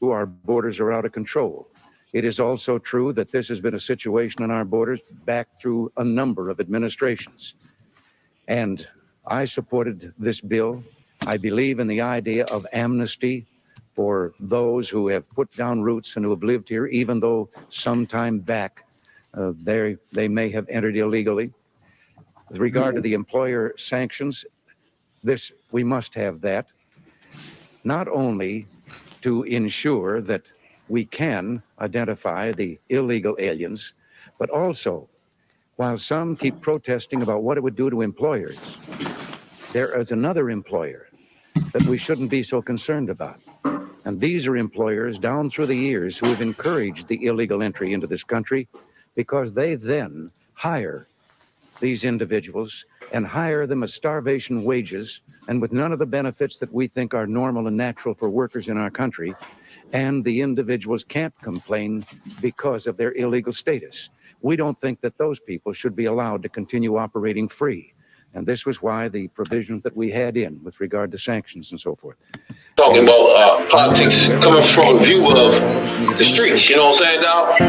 our borders are out of control. It is also true that this has been a situation on our borders back through a number of administrations. And I supported this bill. I believe in the idea of amnesty for those who have put down roots and who have lived here, even though some time back they may have entered illegally. With regard to the employer sanctions, we must have that, not only to ensure that we can identify the illegal aliens, but also, while some keep protesting about what it would do to employers, there is another employer that we shouldn't be so concerned about. And these are employers down through the years who have encouraged the illegal entry into this country, because they then hire these individuals and hire them at starvation wages and with none of the benefits that we think are normal and natural for workers in our country. And the individuals can't complain because of their illegal status. We don't think that those people should be allowed to continue operating free. And this was why the provisions that we had in with regard to sanctions and so forth. Talking about politics coming from a view of the streets, you know what I'm saying, dog?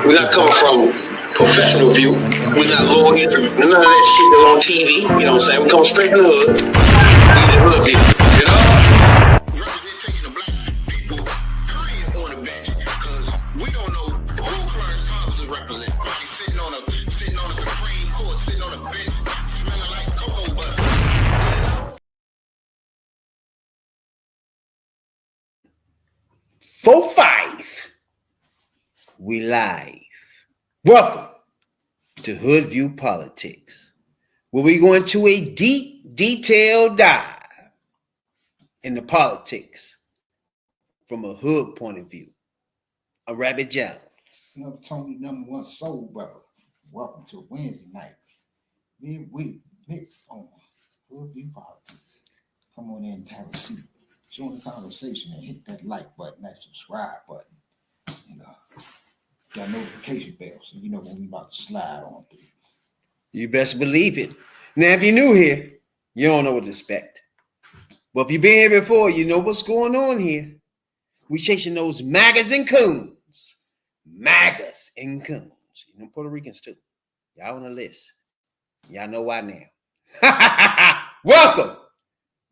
We're not coming from professional view. We're not lawyers, none of that shit that's on TV, you know what I'm saying? We come straight from the hood. We the hood view, you know? Representation of black people, period, on the bench, because we don't know who Clarence Thomas is representing. He's sitting on a Supreme Court, sitting on a bench, smelling like cocoa butter. 4-5. We live. Welcome to Hoodview Politics, where we go into a deep, detailed dive into politics from a hood point of view. I'm Rabbit Jones. Another Tony #1 soul brother. Welcome to Wednesday night. Midweek mix on Hoodview Politics. Come on in and have a seat. Join the conversation and hit that like button, that subscribe button. You know, that notification bell so you know when we about to slide on through. You best believe it. Now, if you're new here, you don't know what to expect. But if you've been here before, you know what's going on here. We chasing those MAGAs and coons. MAGAs and coons. You know, Puerto Ricans too. Y'all on the list. Y'all know why now. Welcome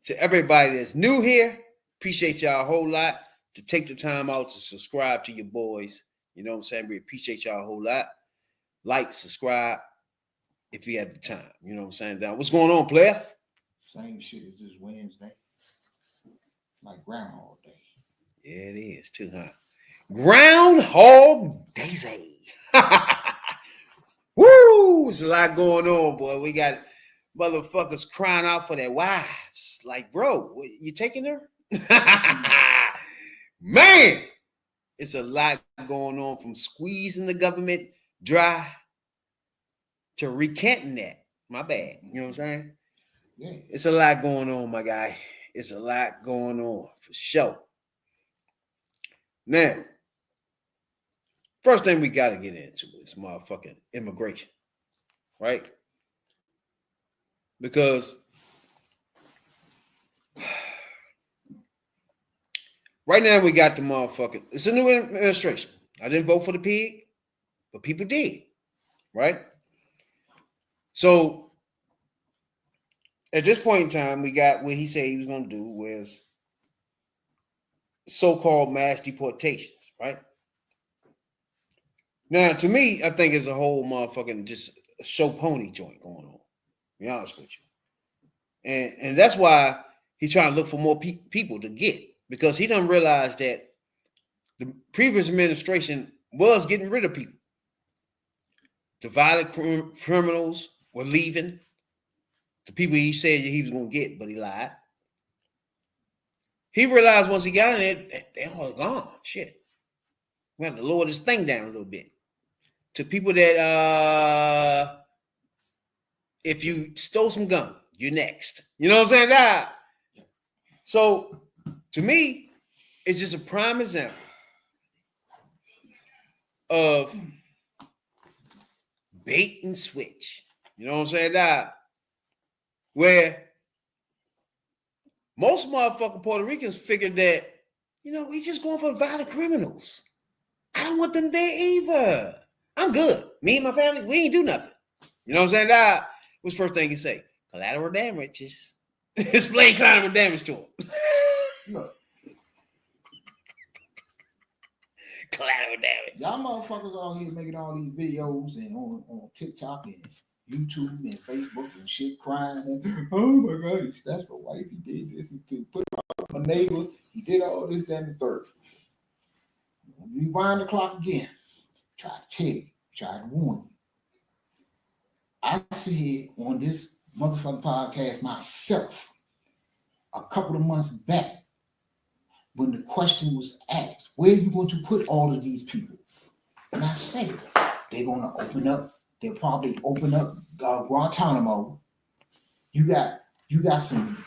to everybody that's new here. Appreciate y'all a whole lot to take the time out to subscribe to your boys. You know what I'm saying? We appreciate y'all a whole lot. Like, subscribe if you have the time. You know what I'm saying? Now, what's going on, player? Same shit as this Wednesday. Like Groundhog Day. Yeah, it is too, huh? Groundhog Daisy. Woo! There's a lot going on, boy. We got motherfuckers crying out for their wives. Like, bro, you taking her? Man, it's a lot going on, from squeezing the government dry to recanting that. My bad. You know what I'm saying? Yeah. It's a lot going on, my guy. It's a lot going on for sure. Now, first thing we got to get into is motherfucking immigration, right? Because right now we got the motherfucking, it's a new administration. I didn't vote for the pig, but people did, right? So at this point in time, we got what he said he was going to do was so-called mass deportations, right? Now, to me, I think it's a whole motherfucking just a show pony joint going on, to be honest with you. And that's why he's trying to look for more people to get, because he done realize that the previous administration was getting rid of people. The violent criminals were leaving. The people he said he was going to get, but he lied. He realized once he got in it, they all gone. Shit. We have to lower this thing down a little bit. To people that, if you stole some gun, you're next. You know what I'm saying? Nah. So, to me, it's just a prime example of bait and switch. You know what I'm saying? Nah. Where Most motherfucking Puerto Ricans figured that, we just going for violent criminals. I don't want them there either. I'm good. Me and my family, we ain't do nothing. You know what I'm saying? What's the first thing you say? Collateral damages. Explain collateral damage to them. Look, collateral damage. y'all motherfuckers out here making all these videos and on TikTok and YouTube and Facebook and shit, crying and oh my God, that's my wife. He did this. He put out my neighbor. He did all this, that, and the third. Rewind the clock again. Try to tell you. Try to warn you. I sit here on this motherfucking podcast myself a couple of months back when the question was asked, where are you going to put all of these people? And I said, they're going to open up. They'll probably open up Guantanamo. You got some,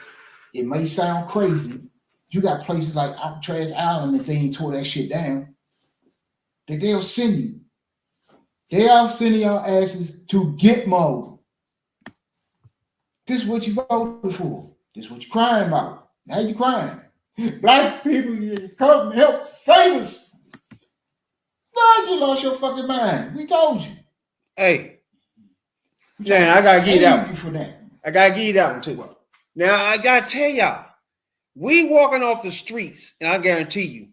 it may sound crazy. You got places like Alcatraz Island that they ain't tore that shit down. That they'll send you. They are sending your asses to Gitmo. This is what you voted for. This is what you're crying about. Now you crying. Black people, you come help save us. God, you lost your fucking mind. We told you. Hey. Yeah, I gotta give you that one. For that. I gotta give you that one too. Now I gotta tell y'all, we walking off the streets, and I guarantee you,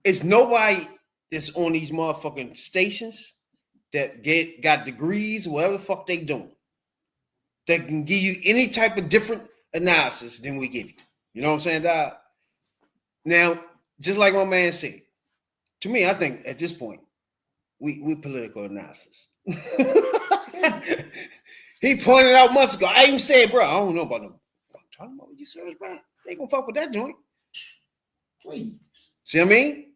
it's nobody that's on these motherfucking stations that got degrees or whatever the fuck they doing that can give you any type of different analysis than we give you. You know what I'm saying, dog? Now, just like my man said, to me, I think at this point, we political analysis. He pointed out months ago. I even said, bro, I don't know about no. I'm talking about what you said, bro. They ain't gonna fuck with that joint. Please. See what I mean?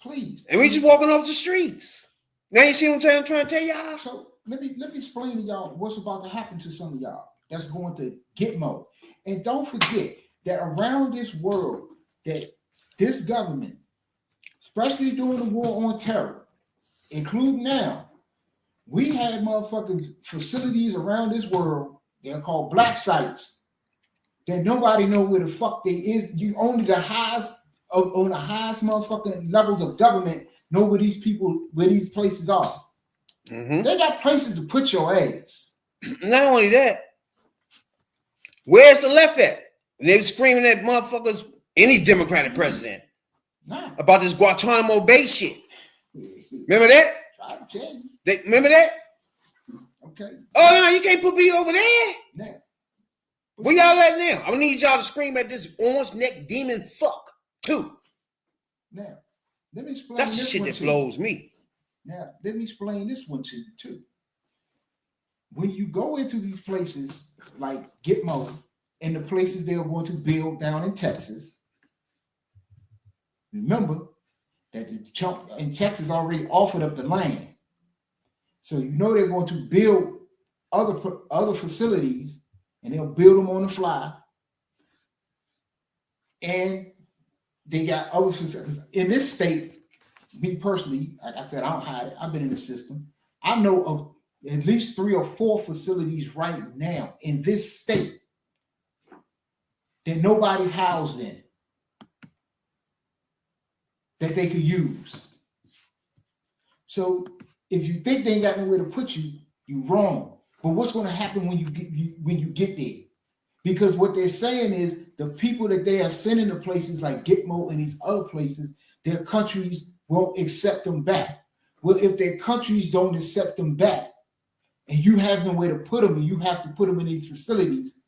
Please. And we just walking off the streets. Now you see what I'm trying to tell y'all? So let me explain to y'all what's about to happen to some of y'all that's going to Gitmo. And don't forget that around this world, that this government, especially during the war on terror, including now, we had motherfucking facilities around this world, they're called black sites, that nobody know where the fuck they is. You only the highest on the highest motherfucking levels of government know where these places are. Mm-hmm. They got places to put your ass. Not only that, where's the left at? And they were screaming at motherfuckers, any Democratic president, about this Guantanamo Bay shit. Remember that? I tell you. Remember that? Okay. Oh no, you can't put me over there. Now, where y'all at now? I need y'all to scream at this orange neck demon fuck too. Now, let me explain. That's the shit that blows me. Now, let me explain this one to you too. When you go into these places like Gitmo and the places they are going to build down in Texas, remember that the chunk in Texas already offered up the land. So you know they're going to build other facilities, and they'll build them on the fly. And they got other facilities. In this state, me personally, like I said, I don't hide it. I've been in the system. I know of at least 3 or 4 facilities right now in this state that nobody's housed in that they could use. So if you think they ain't got nowhere to put you, you're wrong. But what's going to happen when you get there? Because what they're saying is the people that they are sending to places like Gitmo and these other places, their countries won't accept them back. Well, if their countries don't accept them back, and you have nowhere to put them, and you have to put them in these facilities,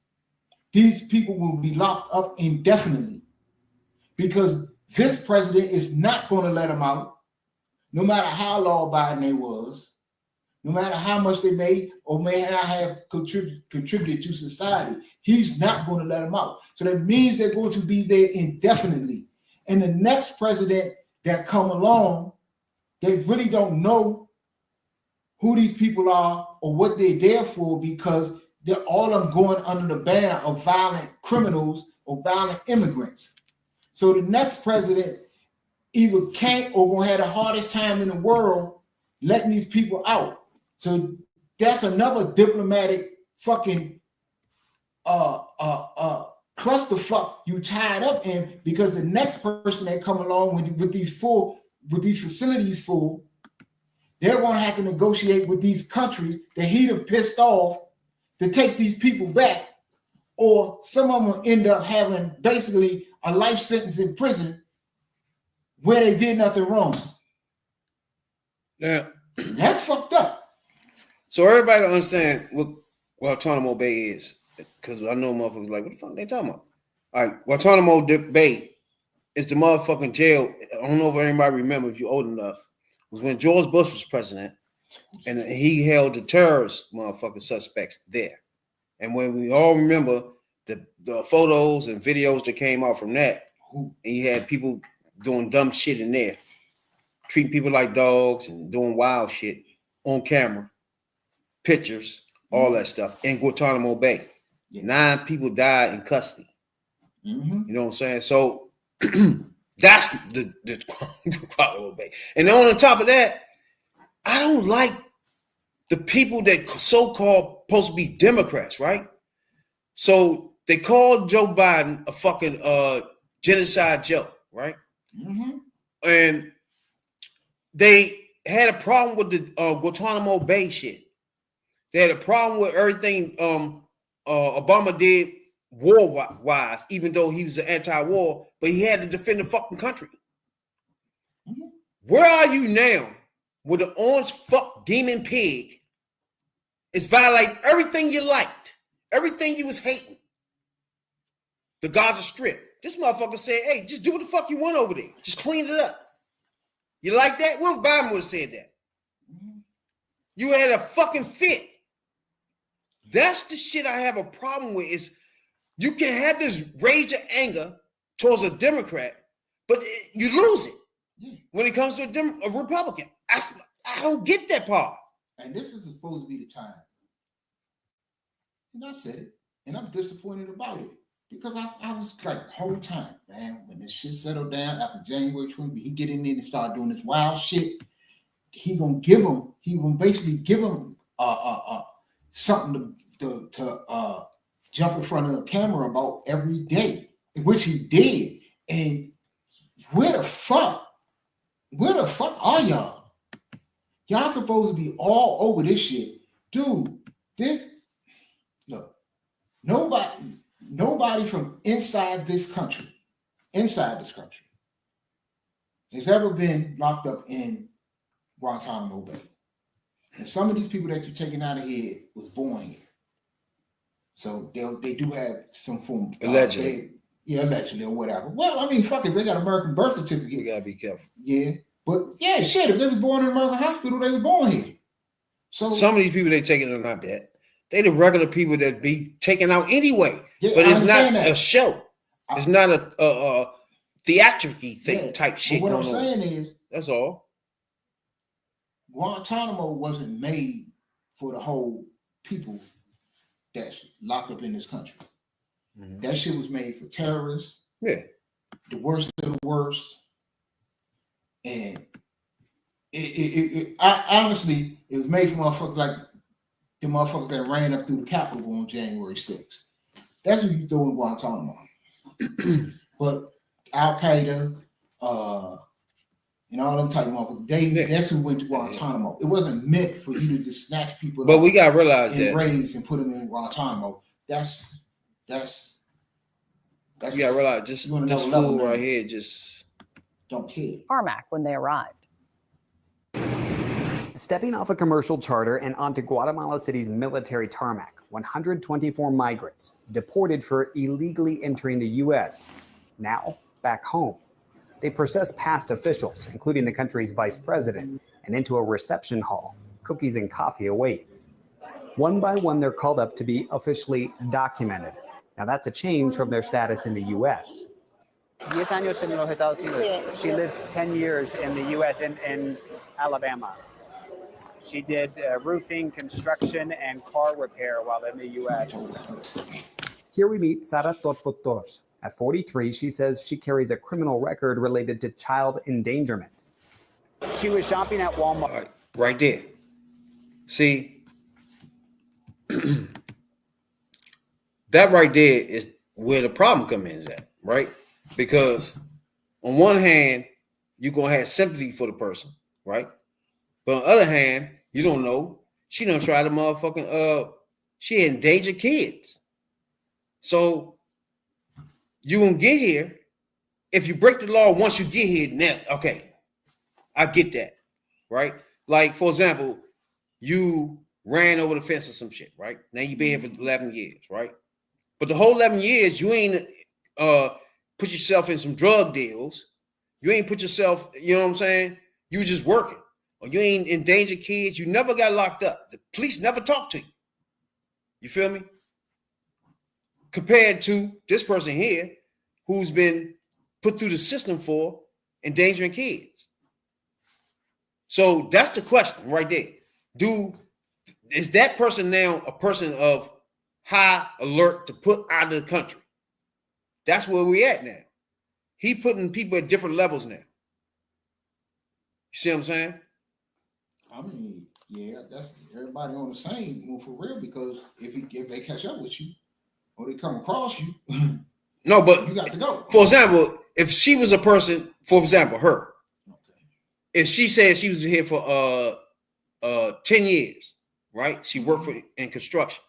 these people will be locked up indefinitely. Because this president is not going to let them out, no matter how law-abiding they was, no matter how much they may or may not have contributed to society. He's not going to let them out. So that means they're going to be there indefinitely. And the next president that come along, they really don't know who these people are or what they're there for, because they're all of them going under the banner of violent criminals or violent immigrants. So the next president either can't or gonna have the hardest time in the world letting these people out. So that's another diplomatic fucking clusterfuck you tied up in, because the next person that come along with these facilities full, they're gonna have to negotiate with these countries that he done pissed off to take these people back, or some of them will end up having basically a life sentence in prison where they did nothing wrong. Yeah. That's fucked up. So everybody understand what Guantanamo Bay is, because I know motherfuckers like, what the fuck they talking about? All right, Guantanamo Bay is the motherfucking jail. I don't know if anybody remember, if you're old enough, it was when George Bush was president, and he held the terrorist motherfucking suspects there. And when we all remember the photos and videos that came out from that, and you had people doing dumb shit in there, treating people like dogs and doing wild shit on camera, pictures, all that stuff in Guantanamo Bay. Yeah. 9 people died in custody. You know what I'm saying? So that's the Guantanamo Bay. And on the top of that, I don't like the people that so-called supposed to be Democrats, right? So they called Joe Biden a fucking genocide Joe, right? And they had a problem with the Guantanamo Bay shit. They had a problem with everything Obama did war-wise, even though he was an anti-war, but he had to defend the fucking country. Where are you now with the orange fuck demon pig is violating everything you liked, everything you was hating? The Gaza Strip. This motherfucker said, hey, just do what the fuck you want over there. Just clean it up. You like that? What if Biden would have said that? You had a fucking fit. That's the shit I have a problem with, is you can have this rage of anger towards a Democrat, but you lose it when it comes to a Republican. I don't get that part. And this is supposed to be the time. And I said it, and I'm disappointed about it. Because I was like, whole time, man, when this shit settled down after January 20, he get in there and start doing this wild shit, he gonna basically give him something to jump in front of the camera about every day, which he did. And where the fuck are y'all? Y'all supposed to be all over this shit. Dude, nobody from inside this country has ever been locked up in Guantanamo Bay. And some of these people that you're taking out of here was born here. So they do have some form of allegedly. Allegedly or whatever. Well, I mean, fuck it, they got American birth certificate. You gotta be careful. Yeah. But yeah, shit, if they was born in an American hospital, they was born here. So some of these people they taking are not that. They the regular people that be taken out anyway. Yeah, but it's not a show. It's not a theatrical thing type shit. But what I'm saying is, that's all. Guantanamo wasn't made for the whole people that's locked up in this country. That shit was made for terrorists. Yeah. The worst of the worst. And I honestly, it was made for motherfuckers like the motherfuckers that ran up through the Capitol on January 6th. That's what you throw in Guantanamo. But Al Qaeda, and all them type of motherfuckers, that's who went to Guantanamo. It wasn't meant for you to just snatch people but we gotta realize and that raise and put them in Guantanamo. That's you gotta realize this fool right here just don't care. Tarmac when they arrived. Stepping off a commercial charter and onto Guatemala City's military tarmac, 124 migrants deported for illegally entering the U.S. Now back home. They process past officials, including the country's vice president, and into a reception hall. Cookies and coffee await. One by one, they're called up to be officially documented. Now that's a change from their status in the U.S. 10 años en los Estados Unidos. She lived 10 years in the U.S. in Alabama. She did roofing, construction, and car repair while in the U.S. Here we meet Sara Torpotos. At 43, she says she carries a criminal record related to child endangerment. She was shopping at Walmart. Right there. See, that right there is where the problem comes in at, right? Because on one hand, you're gonna have sympathy for the person, right? But on the other hand, you don't know. She done tried to motherfucking she endangered kids. So you gonna get here. If you break the law once you get here, now okay, I get that, right? Like, for example, you ran over the fence or some shit, right? Now you've been here for 11 years, right? But the whole 11 years, you ain't put yourself in some drug deals. You ain't put yourself, you know what I'm saying? You just working. Or you ain't endangered kids. You never got locked up. The police never talked to you. You feel me? Compared to this person here who's been put through the system for endangering kids. So that's the question right there. Is that person now a person of high alert to put out of the country? That's where we at now. He putting people at different levels now. You see what I'm saying? I mean, yeah, that's everybody on the same move for real, because if they catch up with you or they come across you, no, but you got to go. For example, if she was a person, for example, her, okay, if she said she was here for 10 years, right? She worked for in construction,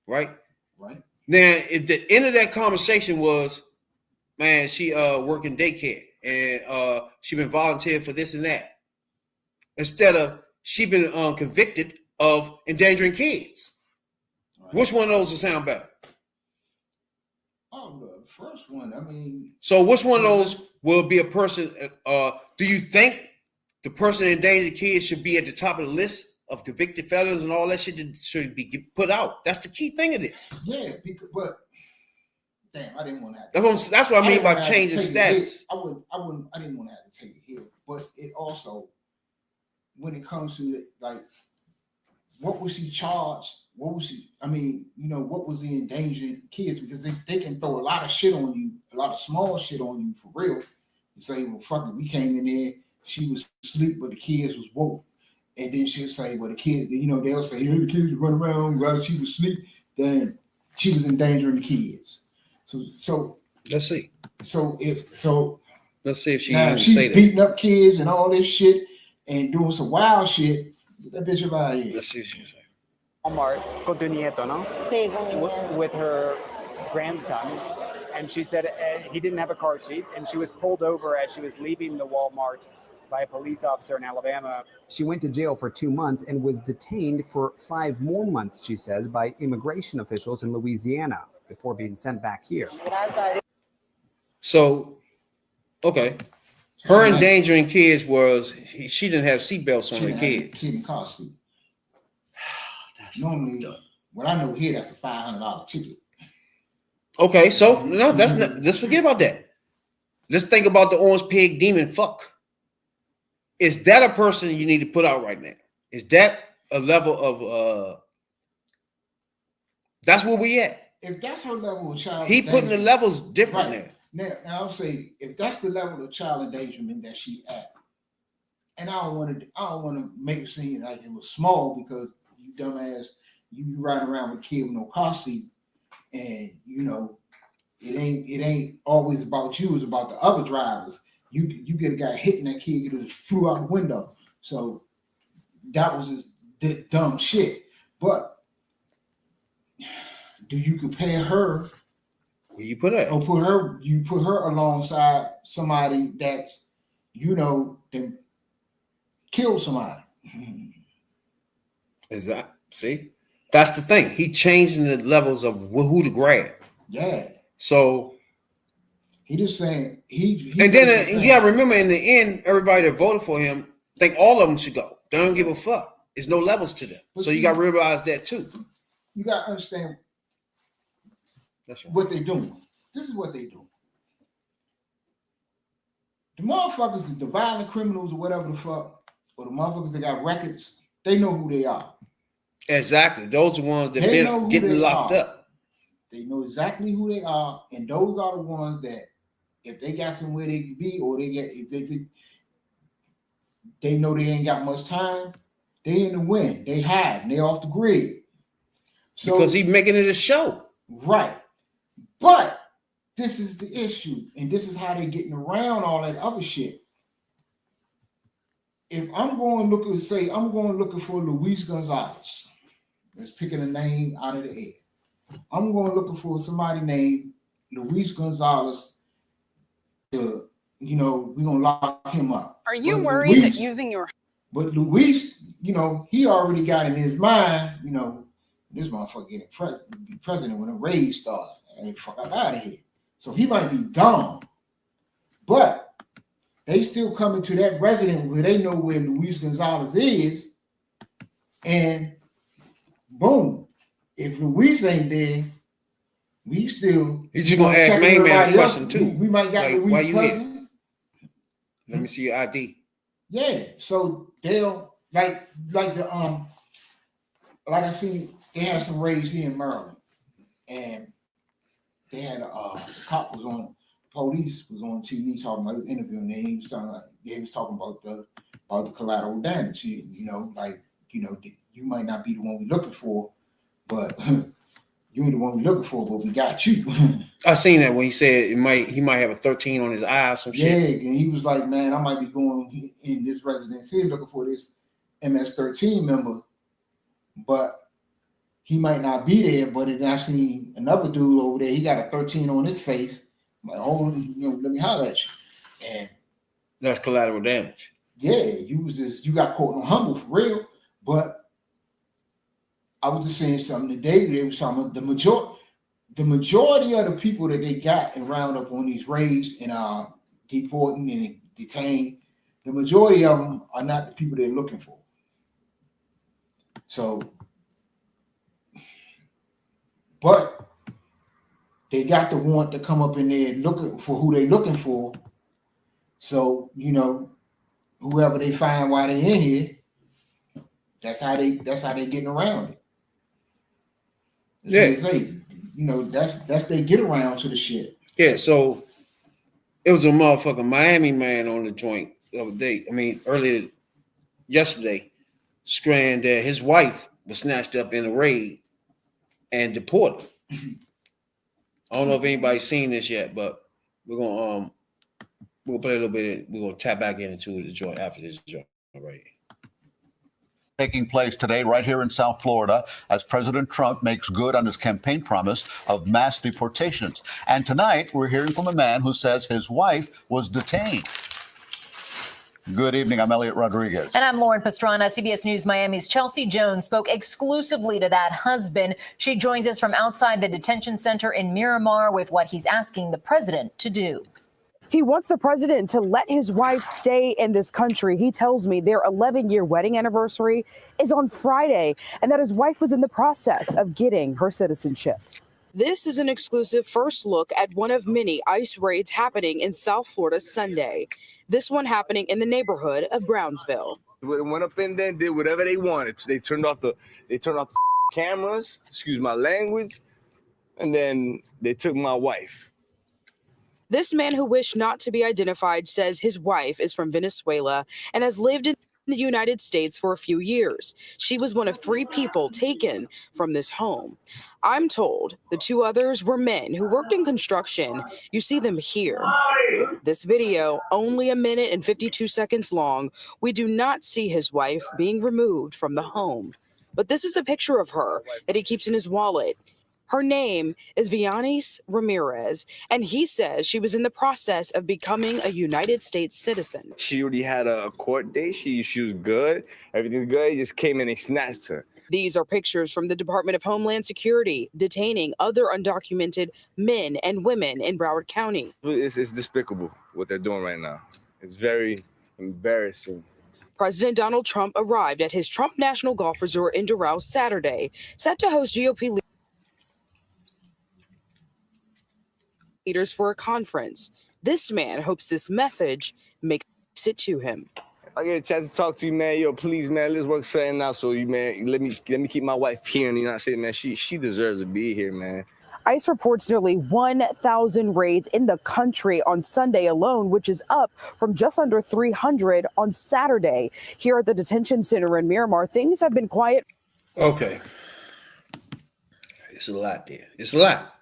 right? Right. Now, if the end of that conversation was, man, she worked in daycare and she been volunteering for this and that, instead of she been convicted of endangering kids. Right. Which one of those will sound better? Oh, the first one. I mean, so which one of those will be a person? Do you think the person endangering kids should be at the top of the list of convicted felons and all that shit that should be put out? That's the key thing of this. Yeah, but damn, I didn't want to have to. That's what I mean by changing status. I didn't want to have to take it here, but it also, when it comes to it, like, what was he charged? What was he? I mean, what was he endangering kids? Because they can throw a lot of shit on you, a lot of small shit on you for real. And say, well, fuck it, we came in there, she was asleep, but the kids was woke. And then she'll say, well, the kids, they'll say, the kids run around while she was asleep. Then she was endangering the kids. So let's see. Let's see if she now she's beating up kids and all this shit and doing some wild shit. Get that bitch about here. Let's see what she's saying. Walmart con tu nieto, no? Sí, con mi nieto. With her grandson, and she said he didn't have a car seat, and she was pulled over as she was leaving the Walmart by a police officer in Alabama. She went to jail for 2 months and was detained for 5 more months, she says, by immigration officials in Louisiana before being sent back here. So, okay. Her endangering kids was she didn't have seatbelts on her kids. Kid in car seat. Normally, what I know here, that's a $500 ticket. Okay, so no, that's not. Let's forget about that. Let's think about the orange pig demon fuck. Is that a person you need to put out right now? Is that a level of that's where we at? If that's her level of child, he putting the levels different right. Now I'll say, if that's the level of child endangerment that she at, and I don't want to make it seem like it was small, because you dumbass, you riding around with a kid with no car seat, and it ain't always about you, it's about the other drivers. You get a guy hitting that kid, it just flew out the window. So that was just dumb shit. But do you compare her? Where you put her? Or you put her alongside somebody that's that killed somebody. Is that see? That's the thing. He changing the levels of who to grab. Yeah. So he just saying he and then you gotta remember, in the end, everybody that voted for him think all of them should go. They don't give a fuck. There's no levels to them. But so you gotta realize that too. You gotta understand. That's right. What they doing. This is what they do. The motherfuckers, the violent criminals or whatever the fuck, or the motherfuckers that got records, they know who they are. Exactly. Those are the ones that been getting locked up. They know exactly who they are, and those are the ones that, if they got somewhere they can be, or they know they ain't got much time, they in the wind. They hide. They off the grid. So, because he's making it a show. Right. But this is the issue, and this is how they're getting around all that other shit. If I'm going looking, say I'm going looking for Luis Gonzalez, let's pick a name out of the air. I'm going looking for somebody named Luis Gonzalez. To, you know, we're gonna lock him up. Are you worried that using your? But Luis, you know, he already got in his mind, you know, this motherfucker getting president when a raid starts. Hey, fuck out of here. So he might be gone. But they still coming to that resident where they know where Luis Gonzalez is. And boom, if Luis ain't there, we still. He's just gonna ask Main Man a question too. We might got like, Luis why you present. here? Let me see your ID. Yeah, so they'll like the like I see they had some raids here in Maryland, and they had the cop was on, police was on TV talking about interviewing, and he was talking about the collateral damage. You know, like, you know, you might not be the one we're looking for, but you ain't the one we're looking for, but we got you. I seen that when he said he might have a 13 on his eye or some shit. Yeah, and he was like, man, I might be going in this residence here looking for this MS-13 member, but he might not be there. But then I seen another dude over there, he got a 13 on his face. I'm like, oh, you know, let me holler at you. And that's collateral damage. Yeah, you got caught on humble for real. But I was just saying something today. They were talking about the majority of the people that they got and round up on these raids and deporting and detained, the majority of them are not the people they're looking for. So, but they got the warrant to come up in there looking for who they looking for. So, you know, whoever they find while they in here, that's how they getting around it. That's what they say. You know, that's they get around to the shit. Yeah, so it was a motherfucking Miami man on the joint the other day. I mean, yesterday, screaming that his wife was snatched up in a raid and deported. I don't know if anybody's seen this yet, but we're gonna play a little bit. We're gonna tap back into the joint after this joint, right? Taking place today right here in South Florida as President Trump makes good on his campaign promise of mass deportations. And tonight we're hearing from a man who says his wife was detained. Good evening. I'm Elliot Rodriguez. And I'm Lauren Pastrana. CBS News Miami's Chelsea Jones spoke exclusively to that husband. She joins us from outside the detention center in Miramar with what he's asking the president to do. He wants the president to let his wife stay in this country. He tells me their 11-year wedding anniversary is on Friday and that his wife was in the process of getting her citizenship. This is an exclusive first look at one of many ICE raids happening in South Florida Sunday. This one happening in the neighborhood of Brownsville. They went up in there and did whatever they wanted. They turned off the cameras, excuse my language, and then they took my wife. This man who wished not to be identified says his wife is from Venezuela and has lived in the United States for a few years. She was one of 3 people taken from this home. I'm told the 2 others were men who worked in construction. You see them here. This video, only 1 minute and 52 seconds long, we do not see his wife being removed from the home. But this is a picture of her that he keeps in his wallet. Her name is Vianis Ramirez, and he says she was in the process of becoming a United States citizen. She already had a court date. She was good. Everything's good. He just came in and snatched her. These are pictures from the Department of Homeland Security detaining other undocumented men and women in Broward County. It's despicable what they're doing right now. It's very embarrassing. President Donald Trump arrived at his Trump National Golf Resort in Doral Saturday, set to host GOP leaders for a conference. This man hopes this message makes it to him. If I get a chance to talk to you, man, yo, please, man, let's work something out. So you, man, let me keep my wife here in the United States, man. She deserves to be here, man. ICE reports nearly 1,000 raids in the country on Sunday alone, which is up from just under 300 on Saturday. Here at the detention center in Miramar, things have been quiet. Okay. It's a lot there. It's a lot.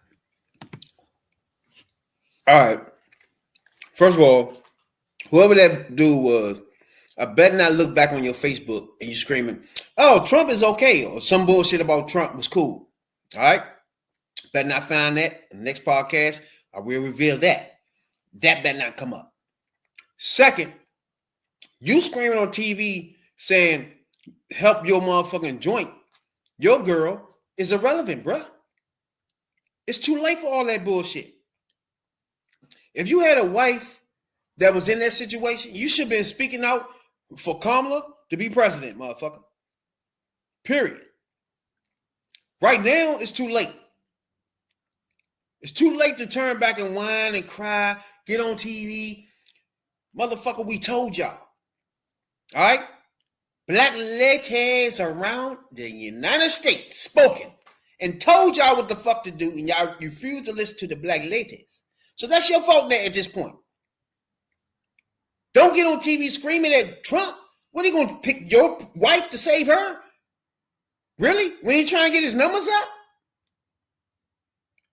All right. First of all, whoever that dude was, I better not look back on your Facebook and you screaming, "Oh, Trump is okay," or some bullshit about Trump was cool. All right. Better not find that in the next podcast. I will reveal that. That better not come up. Second, you screaming on TV saying, "Help your motherfucking joint." Your girl is irrelevant, bruh. It's too late for all that bullshit. If you had a wife that was in that situation, you should have been speaking out for Kamala to be president, motherfucker. Period. Right now, it's too late. It's too late to turn back and whine and cry, get on TV. Motherfucker, we told y'all. All right? Black ladies around the United States spoken and told y'all what the fuck to do, and y'all refuse to listen to the black ladies. So that's your fault at this point. Don't get on TV screaming at Trump. What, are you going to pick your wife to save her? Really? When he trying to get his numbers up?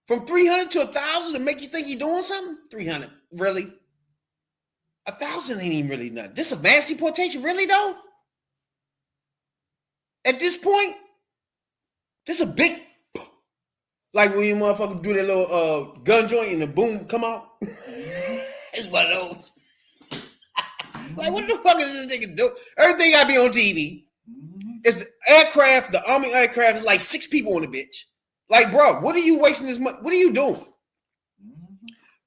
From 300 to 1,000 to make you think he's doing something? 300, really? 1,000 ain't even really nothing. This a mass deportation, really though? At this point, this a big, like when you motherfucker do that little gun joint and the boom come out. It's one of those. Like, what the fuck is this nigga do? Everything gotta be on TV. It's the aircraft, the army aircraft is like 6 people on the bitch. Like, bro, what are you wasting this money? What are you doing?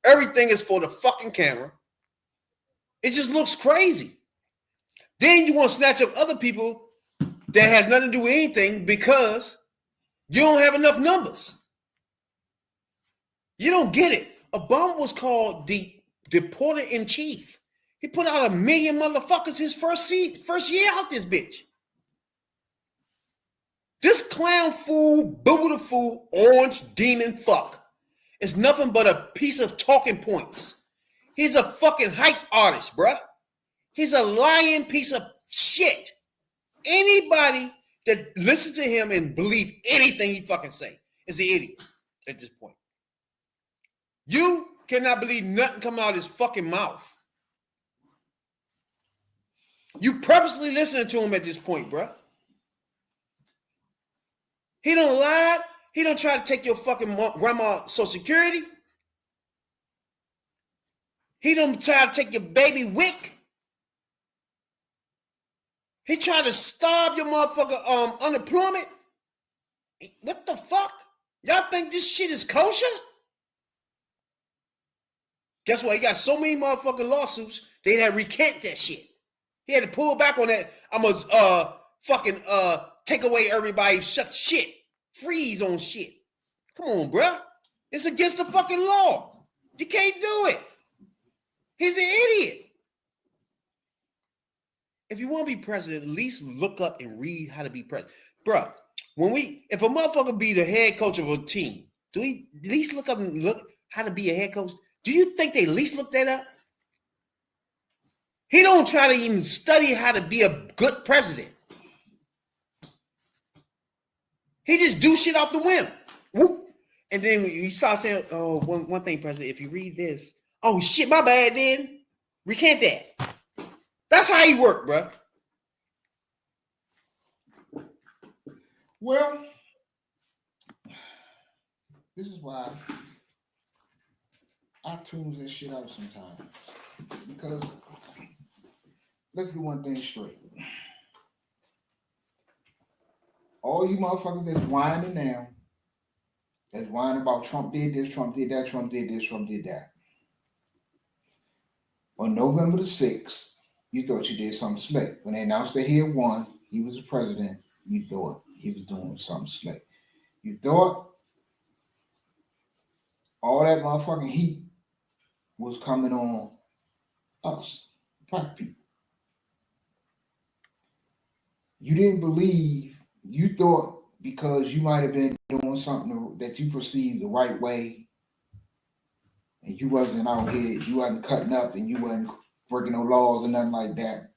Everything is for the fucking camera. It just looks crazy. Then you want to snatch up other people that has nothing to do with anything because you don't have enough numbers. You don't get it. Obama was called the deporter in chief. He put out 1 million motherfuckers his first year out this bitch. This clown fool, boo-boo the fool, orange demon fuck is nothing but a piece of talking points. He's a fucking hype artist, bruh. He's a lying piece of shit. Anybody that listens to him and believe anything he fucking say is an idiot at this point. You cannot believe nothing come out of his fucking mouth. You purposely listening to him at this point, bruh. He don't lie. He don't try to take your fucking grandma Social Security. He don't try to take your baby wick. He tried to starve your motherfucker unemployment. What the fuck? Y'all think this shit is kosher? Guess what? He got so many motherfucking lawsuits, they had to recant that shit. He had to pull back on that. I'm gonna fucking take away everybody, shut shit, freeze on shit. Come on, bruh. It's against the fucking law. You can't do it. He's an idiot. If you want to be president, at least look up and read how to be president. Bruh, if a motherfucker be the head coach of a team, do we at least look up and look how to be a head coach? Do you think they at least look that up? He don't try to even study how to be a good president. He just do shit off the whim. Whoop. And then you start saying, oh, one thing, President, if you read this, oh shit, my bad then. Recant that. That's how he work, bro. Well, this is why I tune this shit out sometimes. Because let's get one thing straight. All you motherfuckers that's whining now, that's whining about Trump did this, Trump did that, Trump did this, Trump did that. On November the 6th, you thought you did something slick. When they announced that he had won, he was the president, you thought he was doing something slick. You thought all that motherfucking heat was coming on us, black people. You didn't believe, you thought because you might have been doing something that you perceived the right way, and you wasn't out here, you wasn't cutting up and you wasn't breaking no laws or nothing like that,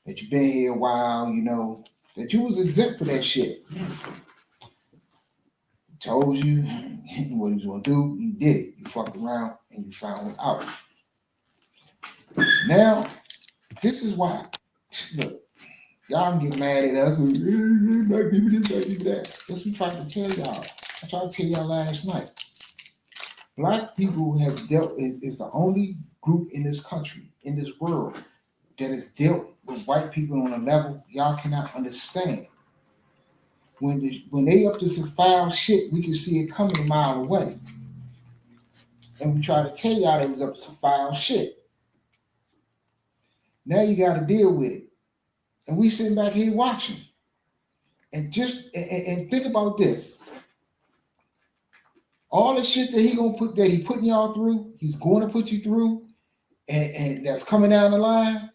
that you've been here a while, you know, that you was exempt for that shit. told you what he was gonna do. You did it. You fucked around and you found it out. Now, this is why. Look, y'all can get mad at us. Black people this, black people that. That's what we tried to tell y'all. I tried to tell y'all last night. Black people have dealt is the only group in this country, in this world, that has dealt with white people on a level y'all cannot understand. When they up to some foul shit, we can see it coming a mile away. And we try to tell y'all it was up to some foul shit. Now you got to deal with it. And we sitting back here watching. And just and think about this. All the shit that he putting y'all through, he's going to put you through, and that's coming down the line,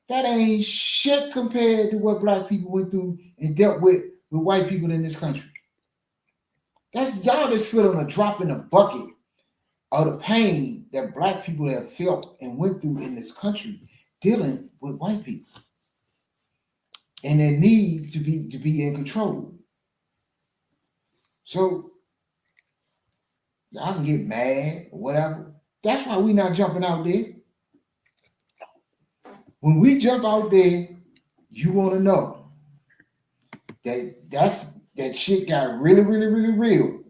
that ain't shit compared to what black people went through and dealt with white people in this country. That's y'all just feeling a drop in the bucket of the pain that black people have felt and went through in this country dealing with white people. And their need to be in control. So y'all can get mad or whatever. That's why we not jumping out there. When we jump out there, you want to know that shit got really, really, really real.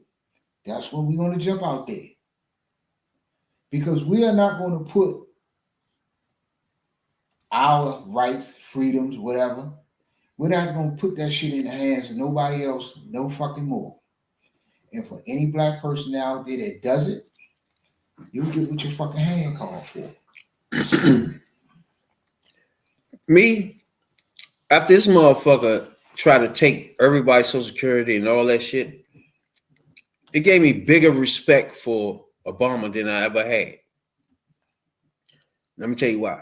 That's when we're going to jump out there. Because we are not going to put our rights, freedoms, whatever. We're not going to put that shit in the hands of nobody else, no fucking more. And for any black person out there that does it, you'll get what your fucking hand called for. Me, after this motherfucker tried to take everybody's Social Security and all that shit, it gave me bigger respect for Obama than I ever had. Let me tell you why.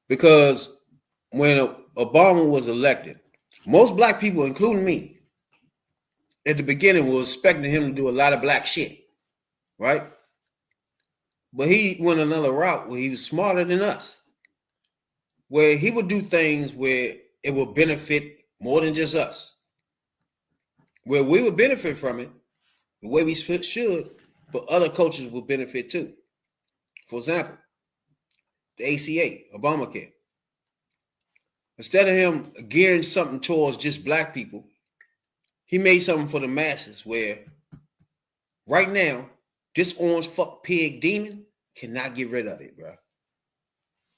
Because when Obama was elected, most black people, including me, at the beginning were expecting him to do a lot of black shit, right? But he went another route where he was smarter than us, where he would do things where it would benefit more than just us, where we would benefit from it the way we should, but other cultures would benefit too. For example, the ACA, Obamacare. Instead of him gearing something towards just black people, he made something for the masses where right now, this orange fuck pig demon cannot get rid of it, bro.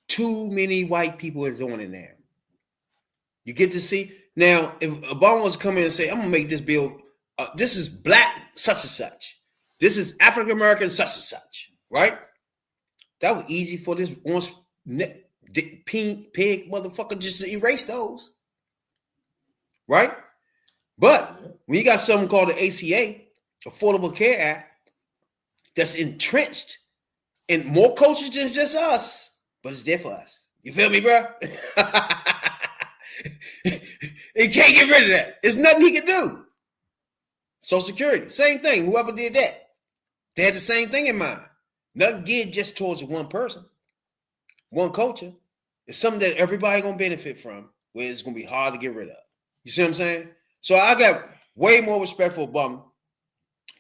Too many white people is on it now. You get to see? Now, if Obama was to come in and say, I'm going to make this bill, this is black such and such. This is African American such and such, right? That was easy for this orange pig motherfucker just to erase those, right? But when you got something called the ACA, Affordable Care Act, that's entrenched in more cultures than just us, but it's there for us. You feel me, bro? He can't get rid of that. There's nothing he can do. Social Security, same thing. Whoever did that, they had the same thing in mind. Nothing geared just towards one person, one culture. It's something that everybody gonna benefit from, where it's gonna be hard to get rid of. You see what I'm saying? So I got way more respect for Obama,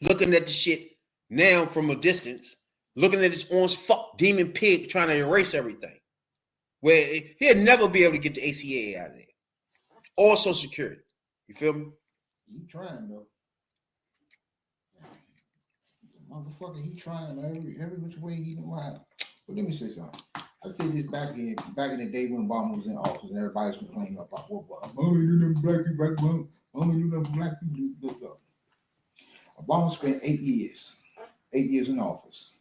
looking at the shit now from a distance, looking at this orange fuck demon pig trying to erase everything, where he'll never be able to get the ACA out of there, or Social Security. You feel me? He trying though. Motherfucker, he trying every which way he know how. But let me say something. I said this back in the day when Obama was in office and everybody was complaining about what Obama do nothing for black people, Obama do nothing for black people. Obama spent 8 years in office.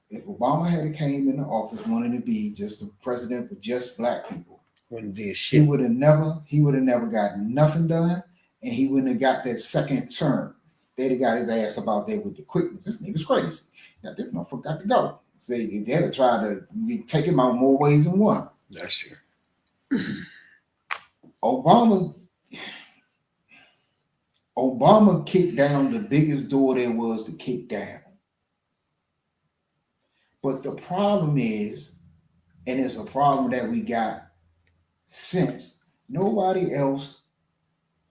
If Obama had came into office wanting to be just the president for just black people, he would have never got nothing done, and he wouldn't have got that second term. They'd have got his ass about there with the quickness. This nigga's crazy. Now, this motherfucker got to go. So they'd have tried to take him out more ways than one. That's true. Obama kicked down the biggest door there was to kick down. But the problem is, and it's a problem that we got since, nobody else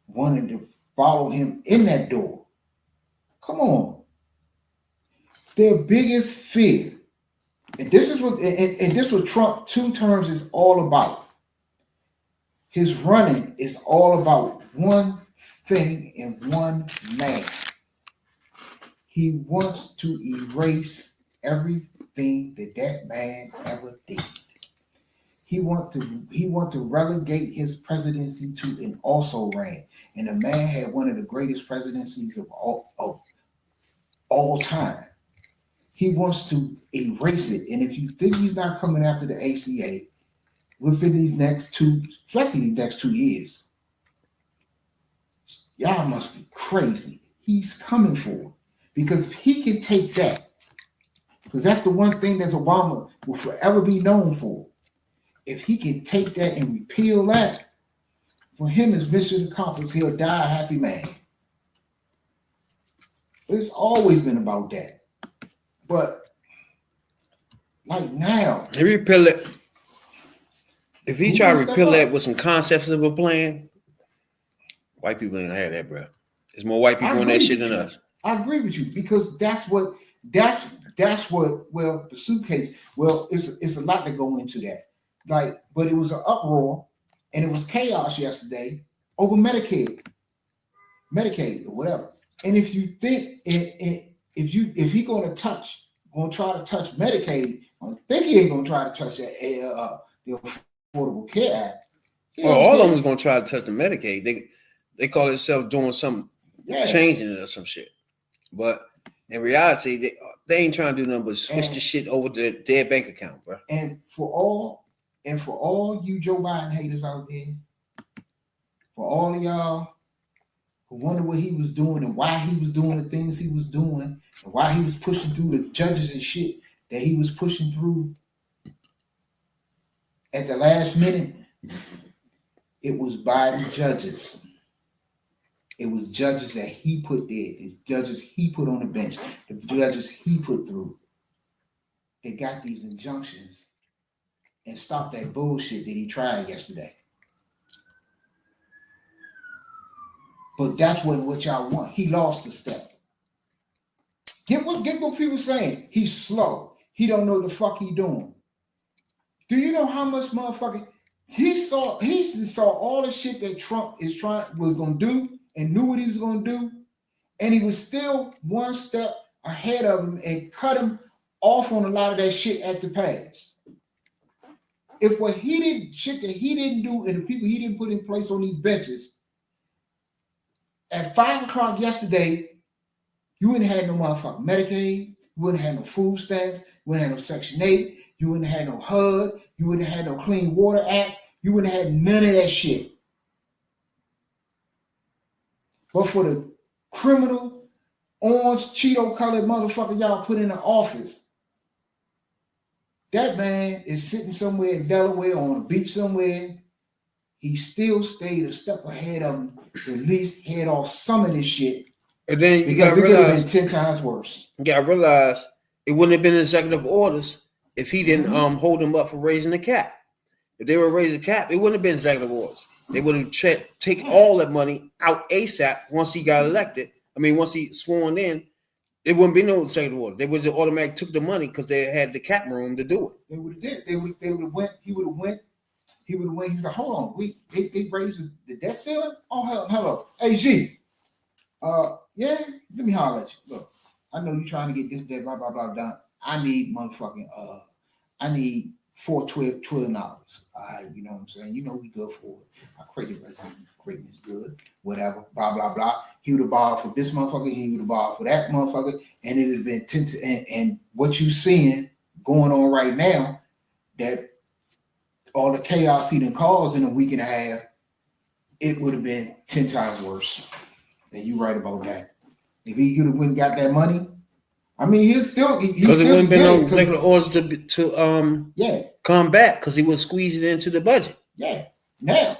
wanted to follow him in that door. Come on. Their biggest fear, and this is what Trump 2 terms is all about. His running is all about one thing and one man. He wants to erase everything that man ever did. He want to relegate his presidency to an also ran. And the man had one of the greatest presidencies of all time. He wants to erase it. And if you think he's not coming after the ACA within these next 2, especially these next 2 years, y'all must be crazy. He's coming for it. Because if he can take that, because that's the one thing that Obama will forever be known for. If he can take that and repeal that, for him as mission accomplished, he'll die a happy man. It's always been about that. But like now, If he repeal it, if he try to repeal that with some concepts of a plan, white people ain't gonna have that, bro. There's more white people on that shit than us. I agree with you because that's what well, the suitcase, well, it's a lot to go into that. Like, but it was an uproar and it was chaos yesterday over Medicaid or whatever. And if you think if he gonna try to touch Medicaid, I don't think he ain't gonna try to touch the Affordable Care Act. Well, all of them is gonna try to touch the Medicaid. They call themselves doing something, changing it or some shit. But in reality, they ain't trying to do nothing but switch the shit over to their bank account, bro. And for all you Joe Biden haters out there, for all of y'all who wonder what he was doing and why he was doing the things he was doing and why he was pushing through the judges and shit that he was pushing through at the last minute, it was by the judges. It was judges that he put there, the judges he put on the bench, the judges he put through. They got these injunctions and stopped that bullshit that he tried yesterday. But that's what y'all want. He lost a step. Get what people saying. He's slow. He don't know the fuck he doing. Do you know how much motherfucking he saw all the shit that Trump was gonna do and knew what he was gonna do, and he was still one step ahead of him and cut him off on a lot of that shit at the pass. If what he did shit that he didn't do and the people he didn't put in place on these benches at 5 o'clock yesterday, you wouldn't have had no motherfucking Medicaid, you wouldn't have had no food stamps, you wouldn't have no Section 8, you wouldn't have had no HUD, you wouldn't have had no Clean Water Act, you wouldn't have had none of that shit. But for the criminal, orange, Cheeto-colored motherfucker y'all put in the office, that man is sitting somewhere in Delaware on a beach somewhere. He still stayed a step ahead of him to at least head off some of this shit. And then you because gotta it could have been realize 10 times worse. You gotta realize it wouldn't have been executive orders if he didn't hold them up for raising the cap. If they were raising the cap, it wouldn't have been executive orders. They would have taken all that money out ASAP once he got elected. I mean, once he sworn in, it wouldn't be no executive order. They would have automatically took the money because they had the cap room to do it. They would have did. They would have went. He would have went. He would have went. He's like, hold on, they raised the debt ceiling. Oh hell, hello, hey G. Yeah, let me holler at you. Look, I know you're trying to get this debt, blah blah blah done. I need motherfucking I need $4 trillion. All right, you know what I'm saying? You know we good for it. Our credit rating is good, whatever, blah, blah, blah. He would have borrowed for this motherfucker, he would have borrowed for that motherfucker, and it would have been 10 to, and what you seeing going on right now, that all the chaos he done caused in a week and a half, it would have been 10 times worse. And you right about that. If he could have went and got that money, I mean, because it wouldn't have been no executive orders to come back because he would squeeze it into the budget. Yeah. Now,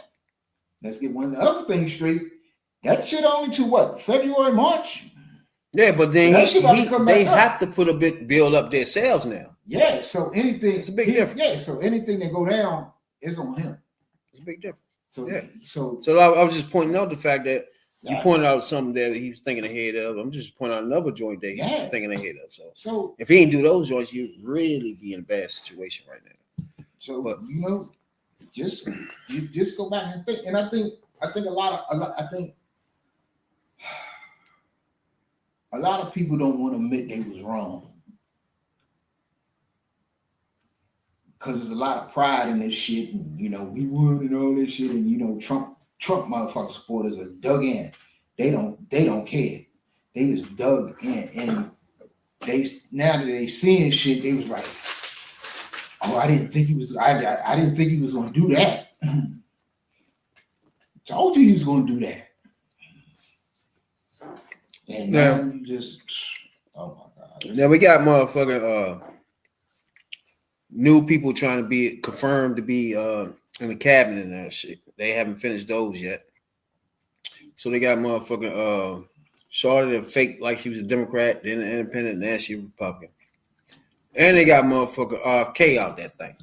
let's get one of the other things straight. That shit only to what? February, March? Yeah, but then they have to put a bit build up their sales now. Yeah, so anything it's a big difference. Yeah, so anything that go down is on him. It's a big difference. So yeah. So I was just pointing out the fact that You pointed out something that he was thinking ahead of. I'm just pointing out another joint that he's thinking ahead of. So if he ain't do those joints, you'd really be in a bad situation right now. So just go back and think. And I think a lot of people don't want to admit they was wrong. Because there's a lot of pride in this shit, and we won and all this shit, and Trump motherfucking supporters are dug in. They don't care. They just dug in, and now that they seeing shit, they was like, oh, I didn't think he was going to do that. Told you he was going to do that. And now you just, oh my God. Now we got motherfucking new people trying to be confirmed to be in the cabinet and that shit. They haven't finished those yet. So they got motherfucking Charlotte that fake like she was a Democrat, then an independent, now she a Republican. And they got motherfucking RFK out that thing.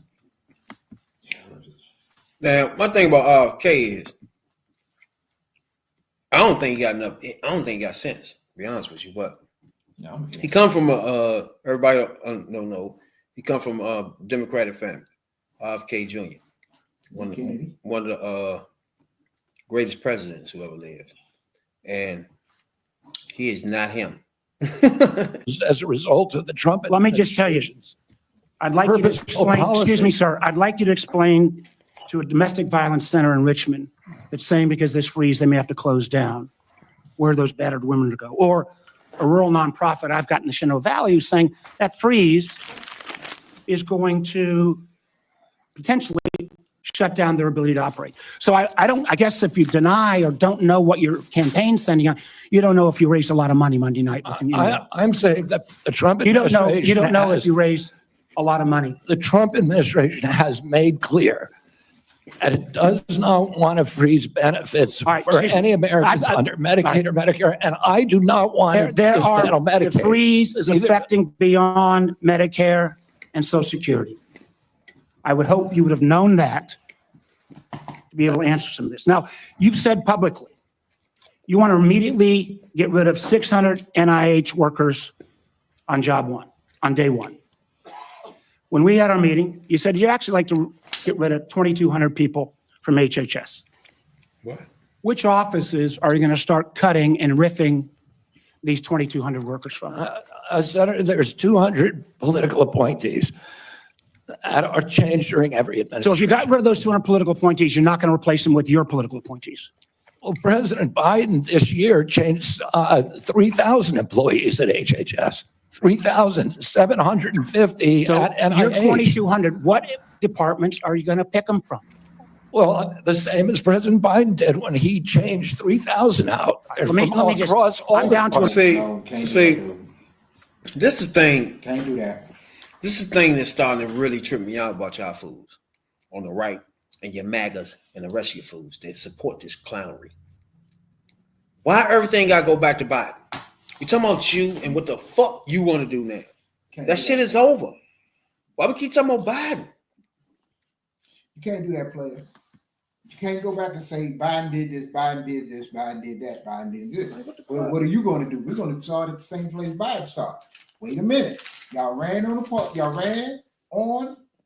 Now, my thing about RFK is I don't think he got sense, to be honest with you, but he come from everybody don't know. He come from a Democratic family, RFK Jr., one of the greatest presidents who ever lived. And he is not him. As a result of the Trump Let me just tell you, I'd like you to explain, excuse me, sir, I'd like you to explain to a domestic violence center in Richmond that's saying because this freeze, they may have to close down, where those battered women to go. Or a rural nonprofit I've got in the Shenandoah Valley who's saying that freeze is going to potentially shut down their ability to operate. So I guess if you deny or don't know what your campaign's sending out, you don't know if you raised a lot of money Monday night. I'm saying that the Trump administration you don't know if you raised a lot of money. The Trump administration has made clear that it does not want to freeze benefits for any Americans under Medicaid or Medicare, and I do not want to dismantle Medicaid. The freeze is affecting beyond Medicare and Social Security. I would hope you would have known that to be able to answer some of this. Now, you've said publicly you want to immediately get rid of 600 NIH workers on day one. When we had our meeting, you said you'd actually like to get rid of 2,200 people from HHS. What? Which offices are you going to start cutting and riffing these 2,200 workers from? Senator, there's 200 political appointees that are changed during every administration. So if you got rid of those 200 political appointees, you're not going to replace them with your political appointees. Well, President Biden this year changed 3,000 employees at HHS, 3,750 at NIH. Your 2,200, what departments are you going to pick them from? Well, the same as President Biden did when he changed 3,000 out. Let me just, I'm down to see, this is the thing. Can't do that. This is the thing that's starting to really trip me out about y'all fools on the right and your MAGAs and the rest of your fools that support this clownery. Why everything got to go back to Biden? We talking about you and what the fuck you want to do now. That shit is over. Why we keep talking about Biden? You can't do that, player. You can't go back and say Biden did this, Biden did this, Biden did that, Biden did this. Well, what are you going to do? We're going to start at the same place Biden started. Wait a minute. Y'all ran on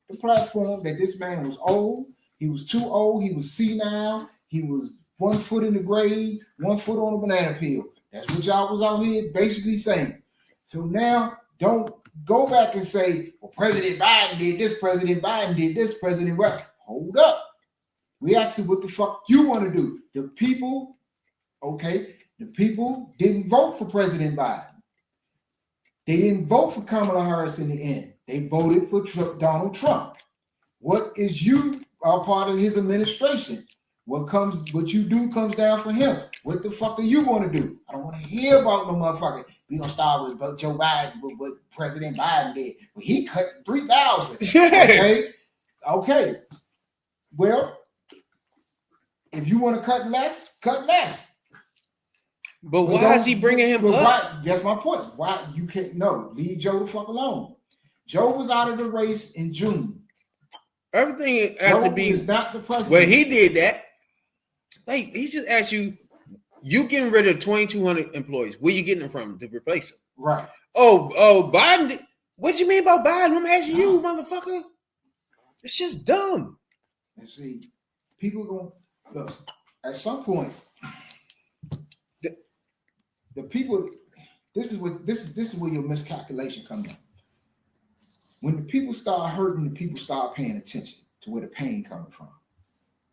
the platform that this man was old. He was too old. He was senile. He was 1 foot in the grave, 1 foot on a banana peel. That's what y'all was out here basically saying. So now don't go back and say, well, President Biden did this, President Biden did this, President Biden. Hold up. We asked you what the fuck you want to do. The people didn't vote for President Biden. They didn't vote for Kamala Harris in the end. They voted for Donald Trump. What is you are part of his administration? What you do comes down for him. What the fuck are you going to do? I don't want to hear about no motherfucker. We're going to start with Joe Biden, with what President Biden did. Well, he cut 3,000. Okay. Well, if you want to cut less, cut less. But why is he bringing him up? That's my point. Why you can't leave Joe the fuck alone. Joe was out of the race in June. Everything has to be is not the president. Well, he did that. Like he just asked you You getting rid of 2,200 employees. Where you getting them from to replace them? Right. Oh, Biden. What you mean about Biden? I'm asking you, motherfucker. It's just dumb. And see, people going look at some point. The people. This is where your miscalculation comes in. When the people start hurting, the people start paying attention to where the pain coming from.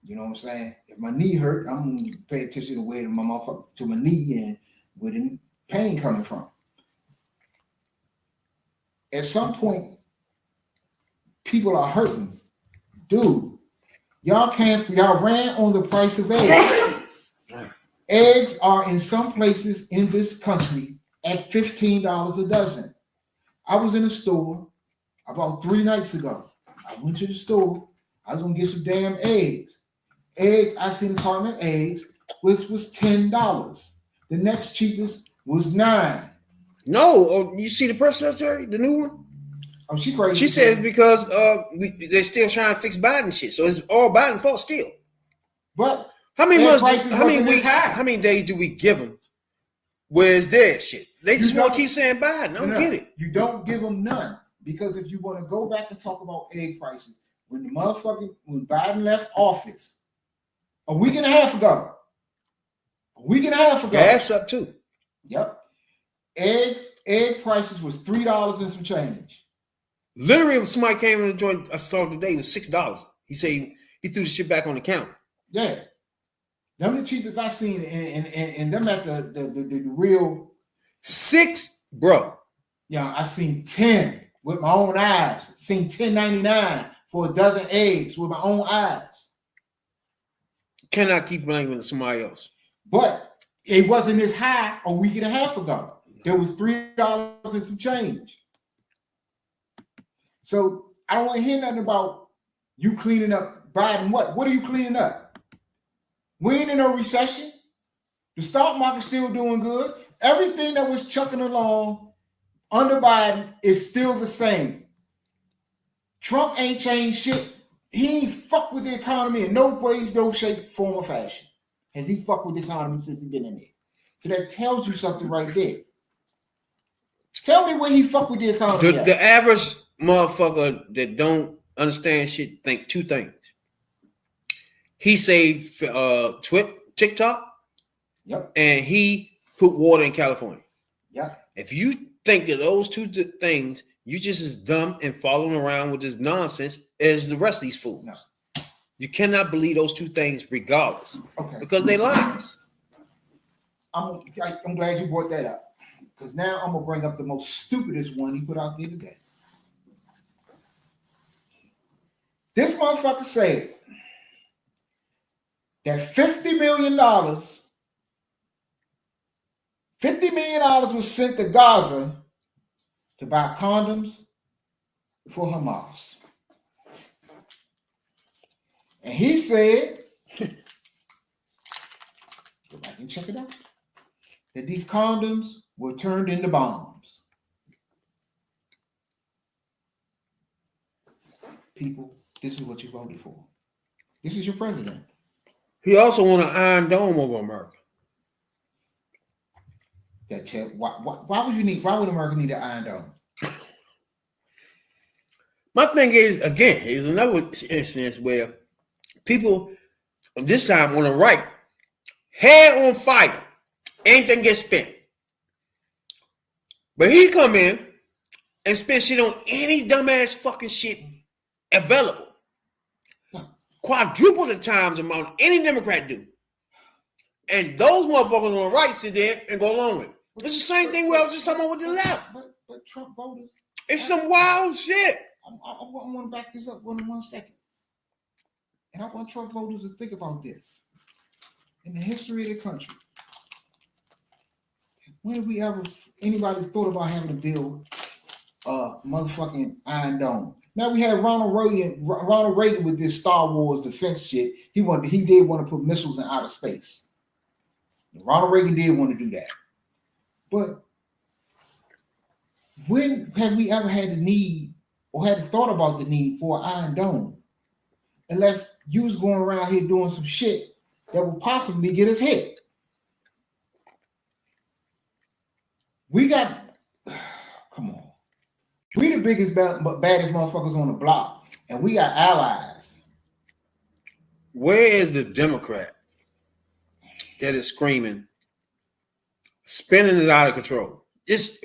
You know what I'm saying? If my knee hurt, I'm gonna pay attention to where to my knee and where the pain coming from. At some point, people are hurting. Dude, y'all ran on the price of eggs. Eggs are in some places in this country at $15 a dozen. I was in a store about 3 nights ago. I went to the store. I was gonna get some damn eggs. I seen a carton of eggs, which was $10. The next cheapest was $9. No, you see the press secretary, the new one? Oh, she crazy. She says because they're still trying to fix Biden shit, so it's all Biden's fault still. But how many months? How many weeks? weeks? How many days do we give them? Where's their shit? They just want to keep saying Biden. I don't get it. You don't give them none because if you want to go back and talk about egg prices, when Biden left office a week and a half ago, Gas up too. Yep. Egg prices was $3 and some change. Literally, if somebody came in the joint I saw today, it was $6. He said he threw the shit back on the counter. Yeah. Them the cheapest I seen, and them at the real 6, bro. Yeah, I seen 10 with my own eyes. Seen $10.99 for a dozen eggs with my own eyes. Cannot keep blaming somebody else. But it wasn't this high a week and a half ago. There was $3 and some change. So I don't want to hear nothing about you cleaning up Biden. What are you cleaning up? We ain't in no recession. The stock market's still doing good. Everything that was chucking along under Biden is still the same. Trump ain't changed shit. He ain't fucked with the economy in no way, no shape, form, or fashion. Has he fucked with the economy since he been in there? So that tells you something right there. Tell me where he fucked with the economy. The average motherfucker that don't understand shit think 2 things. He saved TikTok. Yep. And he put water in California. Yep. If you think that those 2 things, you just as dumb and following around with this nonsense as the rest of these fools. No. You cannot believe those 2 things regardless. Okay. Because they lies. I'm glad you brought that up. Because now I'm going to bring up the most stupidest one he put out there today. This motherfucker said that $50 million was sent to Gaza to buy condoms for Hamas. And he said, go back and check it out, that these condoms were turned into bombs. People, this is what you voted for. This is your president. He also want an Iron Dome over America. Why would America need an Iron Dome? My thing is, again, is another instance where people this time on the right, hair on fire, anything gets spent. But he come in and spend shit on any dumbass fucking shit available. Quadruple the times amount any Democrat do. And those motherfuckers on the right sit there and go along with it. It's the same thing we was just talking about with the left. But Trump voters. It's some wild shit. I want to back this up 1 second. And I want Trump voters to think about this. In the history of the country, when have we ever, anybody thought about having to build a motherfucking Iron Dome? Now we had Ronald Reagan with this Star Wars defense shit. He did want to put missiles in outer space. Ronald Reagan did want to do that. But when have we ever had the need or had thought about the need for an Iron Dome? Unless you was going around here doing some shit that would possibly get us hit. We got, come on. We the biggest, baddest motherfuckers on the block, and we got allies. Where is the Democrat that is screaming, spending is out of control?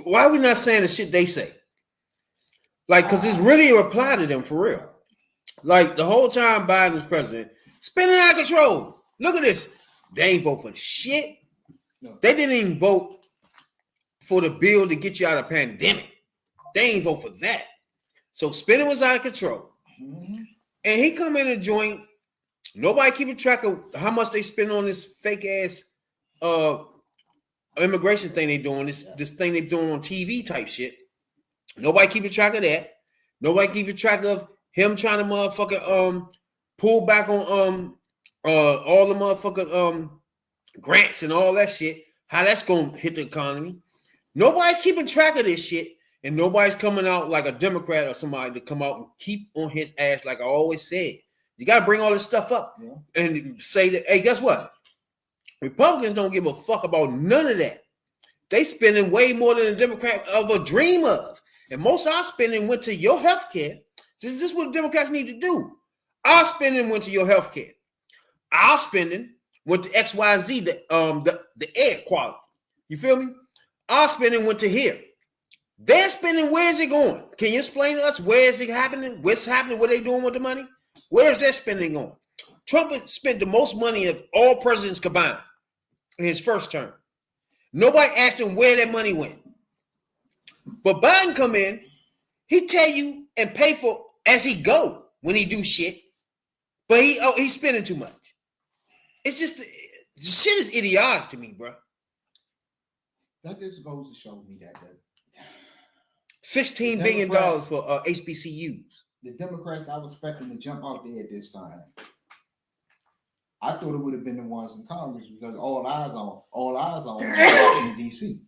Why are we not saying the shit they say? Like, because it's really a reply to them for real. Like, the whole time Biden was president, spending out of control. Look at this. They ain't vote for shit. No. They didn't even vote for the bill to get you out of the pandemic. They ain't vote for that. So spending was out of control. Mm-hmm. And he come in and joint. Nobody keeping track of how much they spend on this fake ass immigration thing they doing, this thing they doing on TV type shit. Nobody keeping track of that. Nobody keeping track of him trying to motherfucking pull back on all the motherfucking grants and all that shit. How that's gonna hit the economy. Nobody's keeping track of this shit, and nobody's coming out like a Democrat or somebody to come out and keep on his ass, like I always said. You got to bring all this stuff up and say that, hey, guess what? Republicans don't give a fuck about none of that. They spending way more than a Democrat ever dream of. And most of our spending went to your health care. This is what Democrats need to do. Our spending went to your health care. Our spending went to XYZ, the air quality. You feel me? Our spending went to here. Their spending, where is it going? Can you explain to us where is it happening? What's happening? What are they doing with the money? Where is their spending going? Trump spent the most money of all presidents combined in his first term. Nobody asked him where that money went. But Biden come in, he tell you and pay for as he go when he do shit. But he's spending too much. It's just, shit is idiotic to me, bro. That just goes to show me that $16 billion for HBCUs. The Democrats I was expecting to jump out there at this time. I thought it would have been the ones in Congress because all eyes on Washington D.C.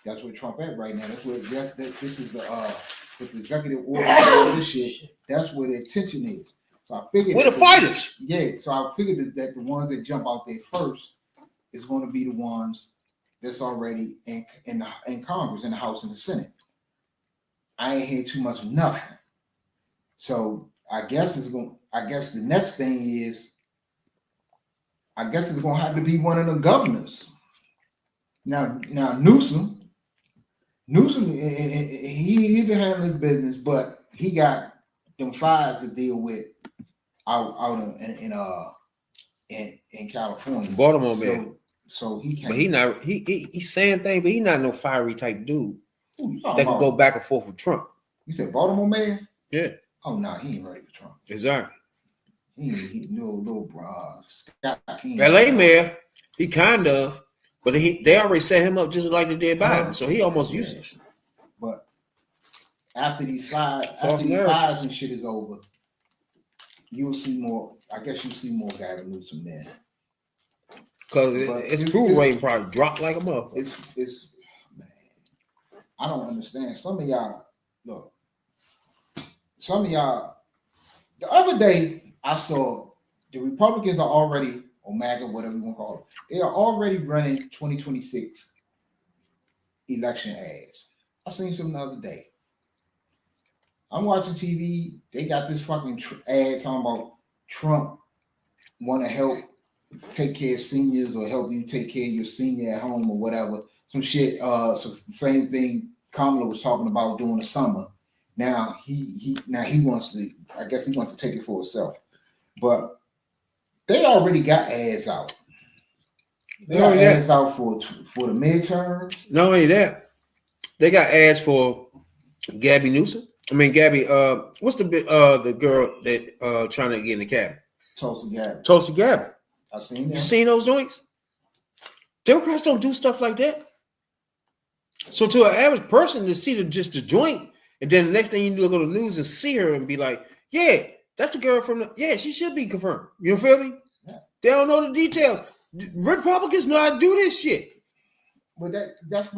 That's where Trump at right now. That's where this is with the executive order and all this shit. That's where the attention is. So I figured we're the fighters. Yeah. So I figured that the ones that jump out there first is going to be the ones that's already in Congress, in the House and the Senate. I ain't hear too much of nothing. So I guess the next thing is, I guess it's gonna have to be one of the governors. Now Newsom, he been handling his business, but he got them fires to deal with out in California, Baltimore, man. So he can't. But he's saying things, but he's not no fiery type dude that can go back and forth with Trump. You said Baltimore man? Yeah. Oh no, he ain't ready for Trump. Exactly. He little Scott. LA mayor, he kind of, but they already set him up just like they did Biden, so he almost useless. But after these fires and shit is over, you'll see more. I guess you'll see more Gavin Newsom there. Because its approval rating probably dropped like a motherfucker. It's man, I don't understand. Some of y'all, the other day I saw the Republicans are already, or MAGA, whatever you want to call it, they are already running 2026 election ads. I seen some the other day. I'm watching TV. They got this fucking ad talking about Trump want to help take care of seniors or help you take care of your senior at home or whatever. Some shit. So it's the same thing Kamala was talking about during the summer. Now he wants to. I guess he wants to take it for himself. But they already got ads out. They got ads out for the midterms. Not only that, they got ads for Gabby Newsom. I mean Gabby. What's the girl that trying to get in the cabinet? Tulsi Gabbard. I've seen that. You seen those joints? Democrats don't do stuff like that. So to an average person to see just the joint, and then the next thing you do, go to the news and see her and be like, yeah, that's the girl from she should be confirmed. You feel me? Yeah. They don't know the details. Republicans know how to do this shit. But that's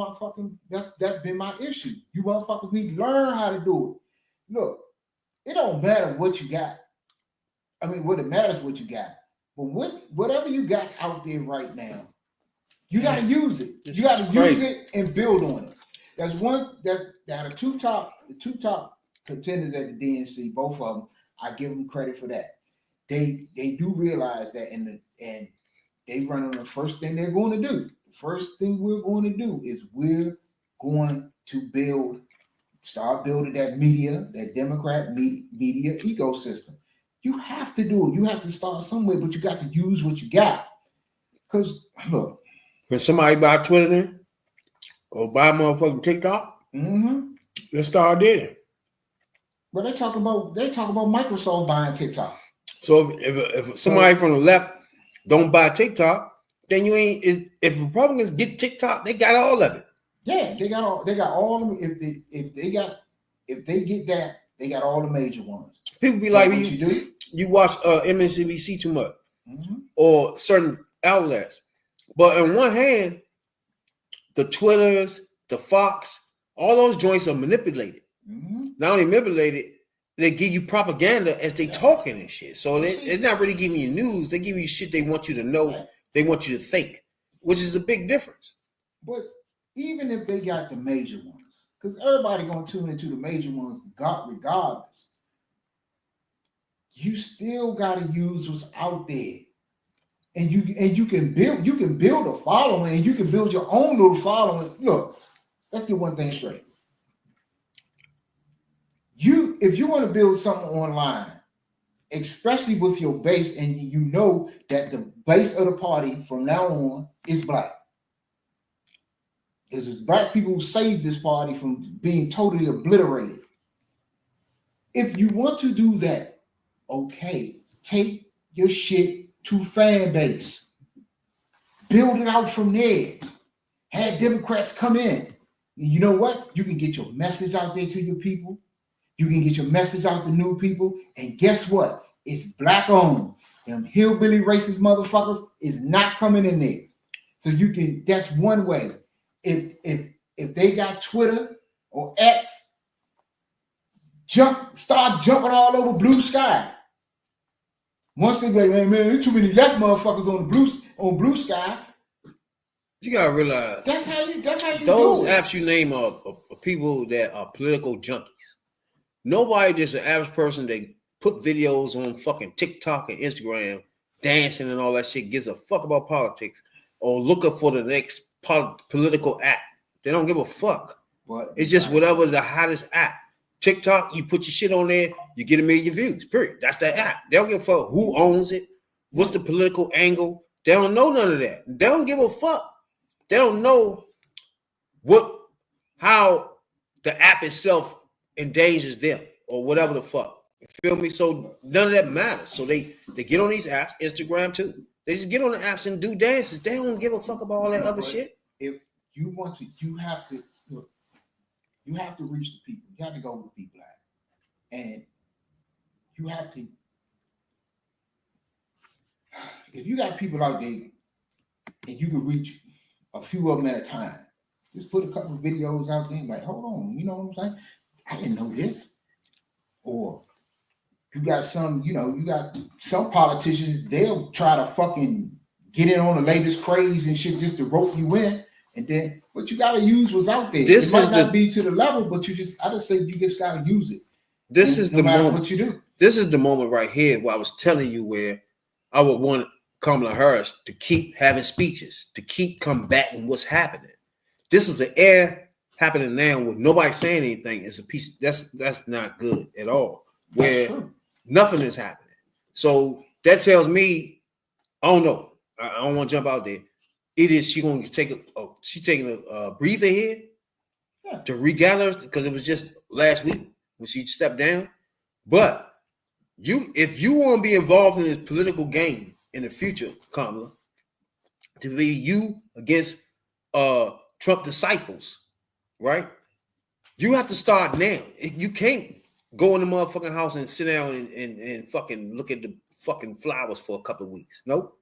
been my issue. You motherfuckers need to learn how to do it. Look, it don't matter what you got. I mean, what it matters what you got. But whatever you got out there right now, You got to use it. You got to use it and build on it. There's one that the two top contenders at the DNC, both of them. I give them credit for that. They do realize that, and they run on the first thing they're going to do. The first thing we're going to do is we're going to start building that media, that Democrat media ecosystem. You have to do it. You have to start somewhere, but you got to use what you got. Because look, when somebody buy Twitter then, or buy motherfucking TikTok, let's start there. But they talk about Microsoft buying TikTok. So if somebody from the left don't buy TikTok, then you ain't. If Republicans get TikTok, they got all of it. Yeah, they got all of them. If they get that, they got all the major ones. People be like, you watch MSNBC too much, or certain outlets. But on one hand, the Twitters, the Fox, all those joints are manipulated. Not only manipulated, they give you propaganda as they talking and shit. So they're not really giving you news. They give you shit they want you to know. They want you to think, which is a big difference. But even if they got the major ones, because everybody gonna tune into the major ones, regardless, you still gotta use what's out there, and you can build a following, and you can build your own little following. Look, let's get one thing straight. If you want to build something online, especially with your base, and you know that the base of the party from now on is black. It's black people who saved this party from being totally obliterated. If you want to do that, okay, take your shit to fan base. Build it out from there. Have Democrats come in. You know what? You can get your message out there to your people. You can get your message out to new people. And guess what? It's black owned. Them hillbilly racist motherfuckers is not coming in there. So that's one way. If they got Twitter or X, start jumping all over blue sky. Once they go, man, there's too many left motherfuckers on blue sky. You gotta realize that's how you those do it. apps you name are people that are political junkies. Nobody, just an average person that put videos on fucking TikTok and Instagram, dancing and all that shit, gives a fuck about politics or looking for the next political app. They don't give a fuck. But it's just whatever the hottest app. TikTok, you put your shit on there, you get 1 million views. Period. That's that app. They don't give a fuck who owns it, what's the political angle. They don't know none of that. They don't give a fuck. They don't know how the app itself endangers them or whatever the fuck. You feel me? So none of that matters. So they get on these apps, Instagram too. They just get on the apps and do dances. They don't give a fuck about all that other shit. If you want to, you have to reach the people. You have to go with people out. And you have to, if you got people out there and you can reach a few of them at a time, just put a couple of videos out there and like, hold on, you know what I'm saying? I didn't know this. Or you got some politicians, they'll try to fucking get in on the latest craze and shit just to rope you in. And then what you gotta use was out there. It might not be to the level, but I just say you just gotta use it. This is the moment. What you do. This is the moment right here where I was telling you where I would want Kamala Harris to keep having speeches, to keep combating what's happening. This is an era happening now with nobody saying anything. It's a piece that's not good at all. Where nothing is happening. So that tells me, I don't know. I don't want to jump out there. Either she going to take she's taking a breather here to regather, because it was just last week when she stepped down. But if you want to be involved in this political game in the future, Kamala, to be you against Trump disciples, right? You have to start now. You can't go in the motherfucking house and sit down and fucking look at the fucking flowers for a couple of weeks. Nope.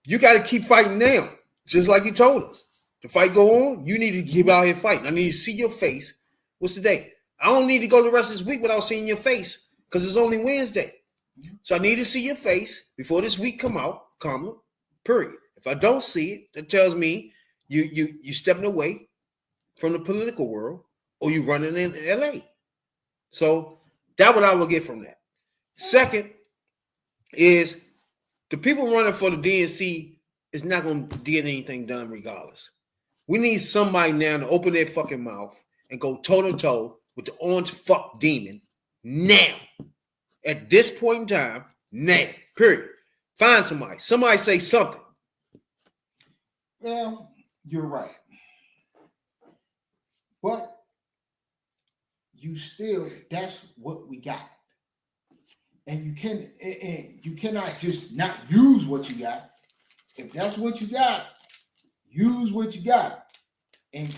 You got to keep fighting now. Just like you told us. The fight go on, you need to keep out here fighting. I need to see your face. What's the day? I don't need to go the rest of this week without seeing your face, because it's only Wednesday. So I need to see your face before this week come out, period. If I don't see it, that tells me you stepping away from the political world, or you running in LA. So that's what I will get from that. Second is the people running for the DNC is not going to get anything done regardless. We need somebody now to open their fucking mouth and go toe to toe with the orange fuck demon now. At this point in time, now. Period. Find somebody. Somebody say something. Well, you're right. But you still, that's what we got. And you cannot just not use what you got. If that's what you got, use what you got. And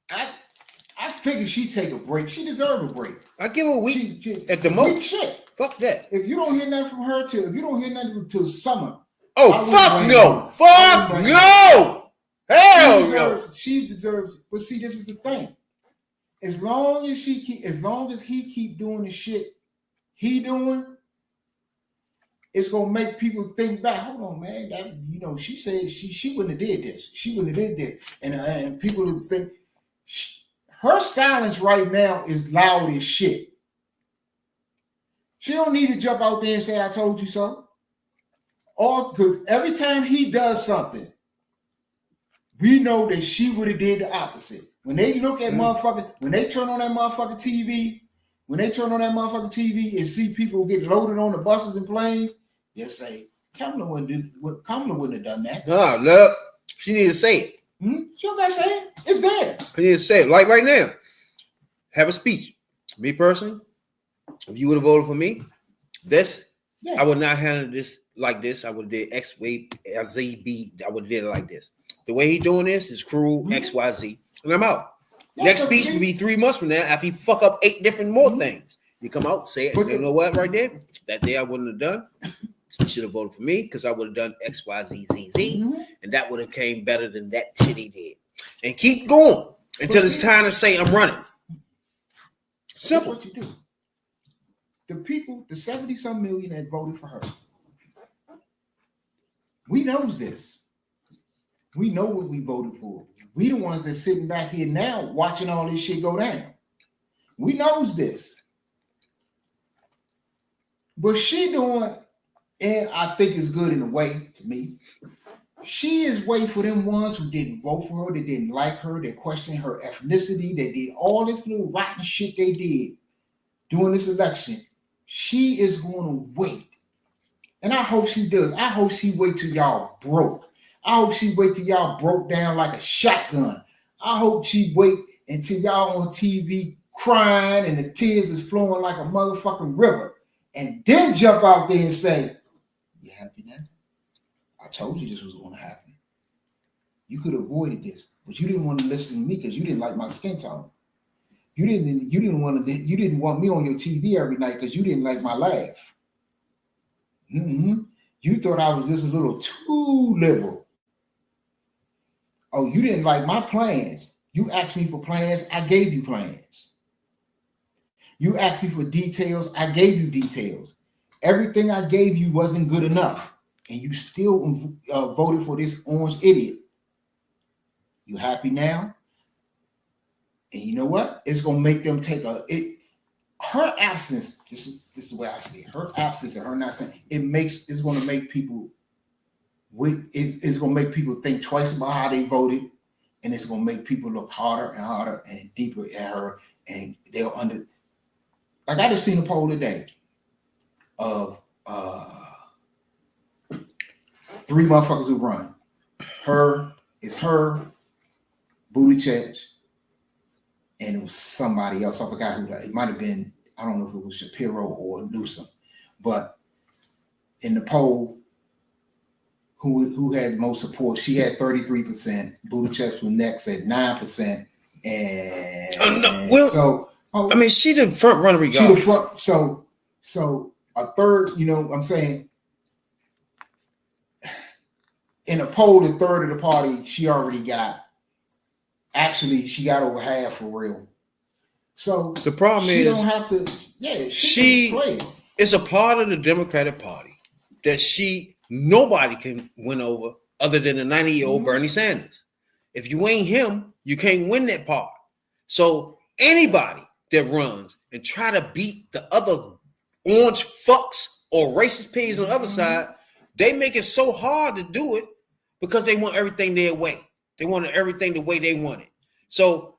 I figure she take a break. She deserve a break. I give her a week at the most. Shit. Fuck that. If you don't hear nothing from her if you don't hear nothing till summer. Oh, fuck no. Fuck no. Hell no. She deserves. But see, this is the thing. As long as he keep doing the shit he doing, it's gonna make people think back. Hold on, man. That, she said she wouldn't have did this. She wouldn't have did this, and people would think her silence right now is loud as shit. She don't need to jump out there and say, "I told you so." Or because every time he does something, we know that she would have did the opposite. When they look at motherfuckers, when they turn on that motherfucking TV, and see people get loaded on the buses and planes, they'll say, Kamala wouldn't have done that. No, look, she need to say it. She don't gotta say it. It's there. She need to say it. Like right now, have a speech. Me personally, if you would have voted for me, I would not handle this like this. I would have did X, Y, Z, B. I would have did it like this. The way he doing this is cruel, X, Y, Z. And I'm out. Next speech will be 3 months from now after he fuck up 8 different more things. You come out, say it. You know what, right there? That day I wouldn't have done. You should have voted for me because I would have done X, Y, Z, Z, Z. And that would have came better than that shit he did. And keep going until it's time to say I'm running. Simple. That's what you do. The people, the 70-some million that voted for her, we knows this. We know what we voted for. We the ones that's sitting back here now watching all this shit go down. We knows this. But she doing, and I think it's good in a way to me, she is waiting for them ones who didn't vote for her, that didn't like her, that questioned her ethnicity, that did all this little rotten shit they did during this election. She is going to wait. And I hope she does. I hope she wait till y'all broke. I hope she wait till y'all broke down like a shotgun. I hope she wait until y'all on TV crying and the tears is flowing like a motherfucking river. And then jump out there and say, you happy now? I told you this was going to happen. You could have avoided this, but you didn't want to listen to me because you didn't like my skin tone. You didn't want me on your TV every night because you didn't like my laugh. You thought I was just a little too liberal. Oh, you didn't like my plans. You asked me for plans. I gave you plans. You asked me for details. I gave you details. Everything I gave you wasn't good enough. And you still voted for this orange idiot. You happy now? And you know what? It's going to make them take her absence, this is the way I see it. Her absence and her not saying, it's going to make people it's going to make people think twice about how they voted, and it's going to make people look harder and harder and deeper at her, and they'll like I just seen a poll today of 3 motherfuckers who run. Her, Buttigieg, and it was somebody else. I forgot who that. It might have been, I don't know if it was Shapiro or Newsom, but in the poll, who had most support? She had 33%. Buttigieg was next at 9%, and she the front runner regardless. She the front. So a third. I'm saying in a poll, the third of the party she already got. Actually, she got over half for real. So the problem she is don't have to. Yeah, she is a part of the Democratic Party that she nobody can win over other than a 90-year-old Bernie Sanders. If you ain't him, you can't win that part. So anybody that runs and try to beat the other orange fucks or racist pigs on the other side, they make it so hard to do it because they want everything their way. They want everything the way they want it. So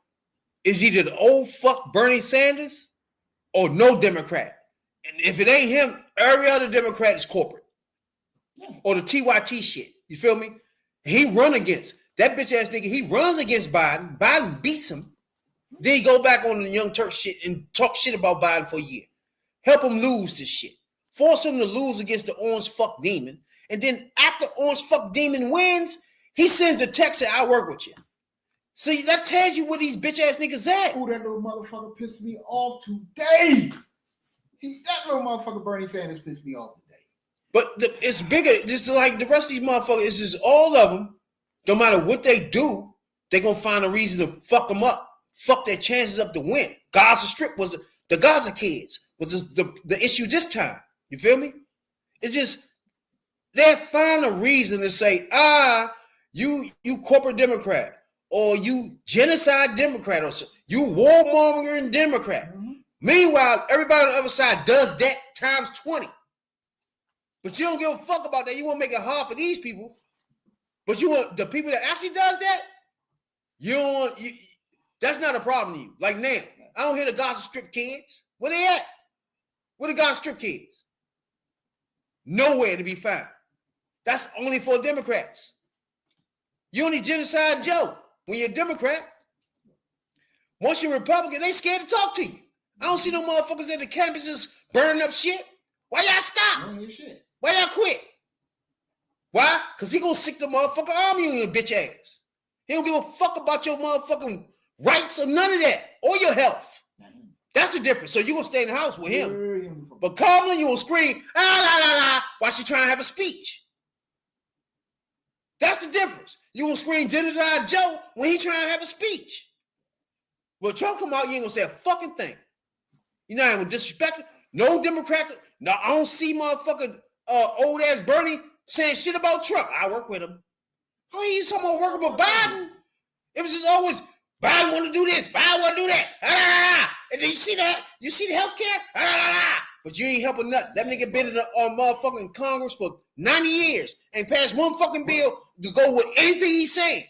it's either the old fuck Bernie Sanders or no Democrat. And if it ain't him, every other Democrat is corporate. Or the TYT shit. You feel me? He run against that bitch ass nigga. He runs against Biden. Biden beats him. Then he go back on the Young Turk shit and talk shit about Biden for a year. Help him lose this shit. Force him to lose against the orange fuck demon. And then after orange fuck demon wins, he sends a text that I work with you. See, that tells you where these bitch ass niggas at. Oh, that little motherfucker pissed me off today. That little motherfucker Bernie Sanders pissed me off today. But it's bigger. Just like the rest of these motherfuckers, it's just all of them. No matter what they do, they're going to find a reason to fuck them up. Fuck their chances up to win. Gaza Strip was the Gaza kids was the issue this time. You feel me? It's just they'll find a reason to say, you corporate Democrat, or you genocide Democrat, or you warmongering Democrat. Mm-hmm. Meanwhile, everybody on the other side does that times 20. But you don't give a fuck about that. You want to make it hard for these people. But you want the people that actually does that, that's not a problem to you. Like now, I don't hear the Gaza Strip kids. Where they at? Where the Gaza Strip kids? Nowhere to be found. That's only for Democrats. You only genocide Joe when you're a Democrat. Once you're a Republican, they scared to talk to you. I don't see no motherfuckers at the campuses burning up shit. Why y'all stop? Why y'all quit? Why? Because he gonna sick the motherfucking army on your bitch ass. He don't give a fuck about your motherfucking rights or none of that, or your health. That's the difference. So you gonna stay in the house with him. But Kamala, you gonna scream, while she trying to have a speech. That's the difference. You gonna scream genocide Joe when he trying to have a speech. Well, Trump come out, you ain't gonna say a fucking thing. You're not gonna disrespect him. No Democrat. No, I don't see motherfucking old ass Bernie saying shit about Trump. I work with him. Oh, he's talking about working with Biden. It was just always Biden want to do this, Biden want to do that. And then you see that? You see the healthcare? But you ain't helping nothing. That nigga been in the motherfucking Congress for 90 years. Ain't passed one fucking bill to go with anything he's saying.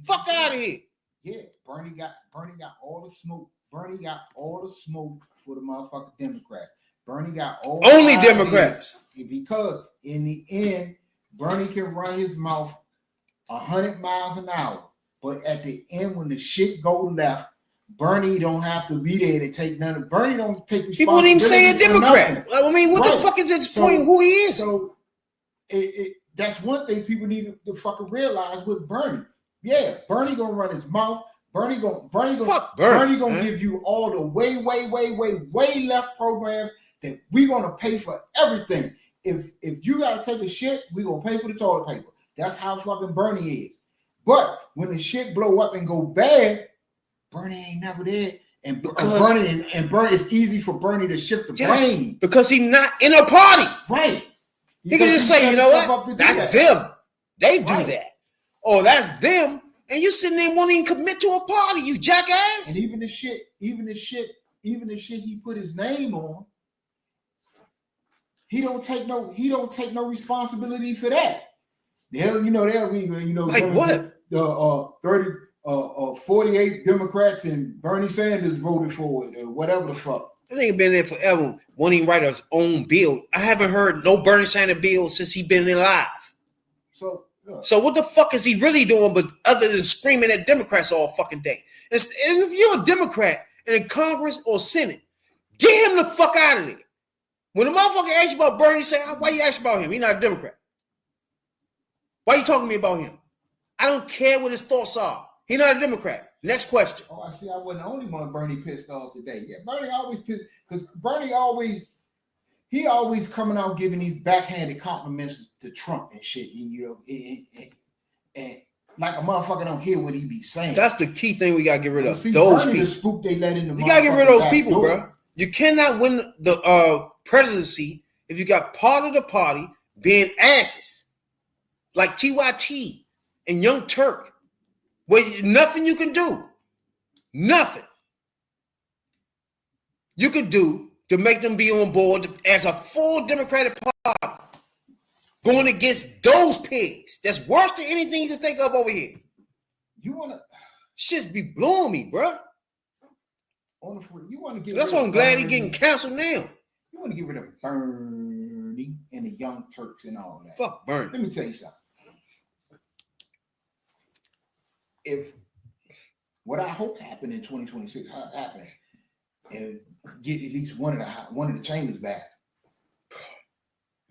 Fuck out of here. Yeah, Bernie got all the smoke. Bernie got all the smoke for the motherfucking Democrats. Bernie got all only Democrats. Because in the end, Bernie can run his mouth 100 miles an hour. But at the end, when the shit go left, Bernie don't have to be there to take none of. Bernie don't take responsibility. He won't even say a Democrat. I mean, what the fuck is this point? Who he is? So that's one thing people need to fucking realize with Bernie. Yeah, Bernie gonna run his mouth. Bernie gonna give you all the way left programs that we gonna pay for everything. If you gotta take a shit, we gonna pay for the toilet paper. That's how fucking Bernie is. But when the shit blow up and go bad, Bernie ain't never there. And Bernie, it's easy for Bernie to shift the blame. Because he's not in a party. Right. He can just say, you know what? That's them. They do that. Oh, that's them. And you sitting there won't even commit to a party, you jackass. And even the shit he put his name on, he don't take no responsibility for that. They'll be like what? The 48 Democrats and Bernie Sanders voted for it or whatever the fuck. That ain't been there forever. Won't even write his own bill. I haven't heard no Bernie Sanders bill since he been alive. So what the fuck is he really doing but other than screaming at Democrats all fucking day? And if you're a Democrat in Congress or Senate, get him the fuck out of there. When the motherfucker asks you about Bernie, say, why you ask about him? He's not a Democrat. Why you talking to me about him? I don't care what his thoughts are. He's not a Democrat. Next question. Oh, I see. I wasn't the only one Bernie pissed off today. Yeah, Bernie always pissed because Bernie always coming out giving these backhanded compliments to Trump and shit. And like a motherfucker don't hear what he be saying. That's the key thing we gotta get rid of. See, those Bernie people. The spook they let in the you gotta get rid of those people, door. bro. You cannot win the presidency if you got part of the party being asses like TYT and Young Turk, where nothing you can do, nothing you could do to make them be on board as a full Democratic Party, going against those pigs. That's worse than anything you can think of over here. You want to? Shit's be blowing me, bro. You want to get? That's why I'm glad he's getting canceled now. You want to get rid of Bernie and the Young Turks and all that. Fuck Bernie. Let me tell you something. If what I hope happened in 2026 happen, and get at least one of the chambers back.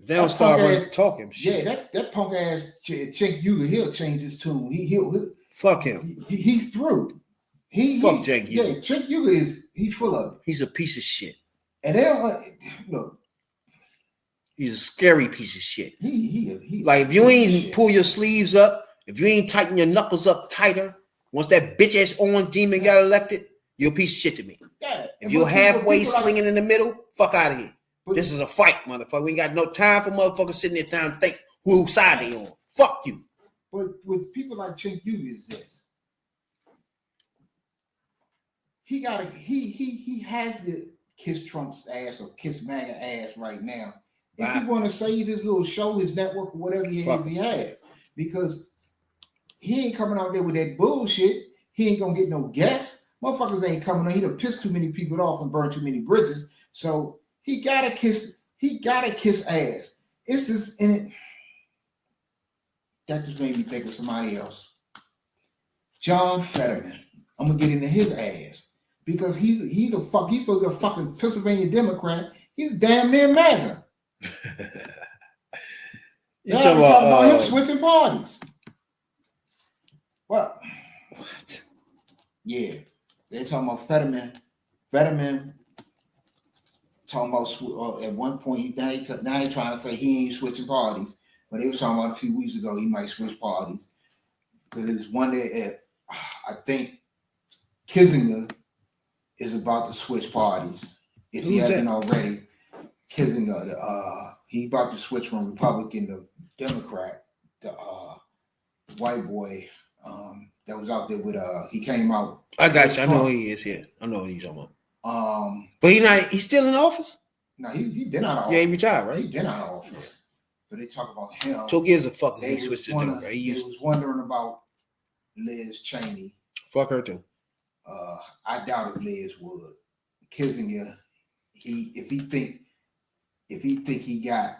They don't start talking shit. Yeah, that punk ass Cenk Uygur, he'll change his tune. He'll fuck him. He's through. Fuck Cenk Uygur. Yeah, Cenk Uygur he's full of it. He's a piece of shit. And they don't look. He's a scary piece of shit. He like if you ain't pull your sleeves up, if you ain't tighten your knuckles up tighter, once that bitch ass orange demon got elected, you're a piece of shit to me. Yeah. If you're halfway slinging in the middle, fuck out of here. This is a fight, motherfucker. We ain't got no time for motherfuckers sitting there trying to think whose side they on. Fuck you. But with people like Cenk Uygur is this. He has to kiss Trump's ass or kiss MAGA ass right now. If he want to save his little show, his network, or whatever he has, because he ain't coming out there with that bullshit. He ain't gonna get no guests. Motherfuckers ain't coming on. He done pissed too many people off and burned too many bridges. So he gotta kiss ass. It's just in it. That just made me think of somebody else. John Fetterman. I'm gonna get into his ass because he's supposed to be a fucking Pennsylvania Democrat. He's damn near MAGA. You're talking about him switching parties. What? Yeah, they're talking about Fetterman. Fetterman talking about at one point now he's trying to say he ain't switching parties, but they was talking about a few weeks ago he might switch parties because there's one that I think Kissinger is about to switch parties if he hasn't already. Kissinger, he about to switch from Republican to Democrat. The white boy that was out there with he came out. I got you. I know who he is here. I know what he's talking about. But he's still in office? No, he been out of office. Yeah, he retired, right? He been out of office. But they talk about him. 2 years of fuck he switched to Democrat. They was wondering about Liz Cheney. Fuck her too. I doubt if Liz would. Kissinger, if he think he got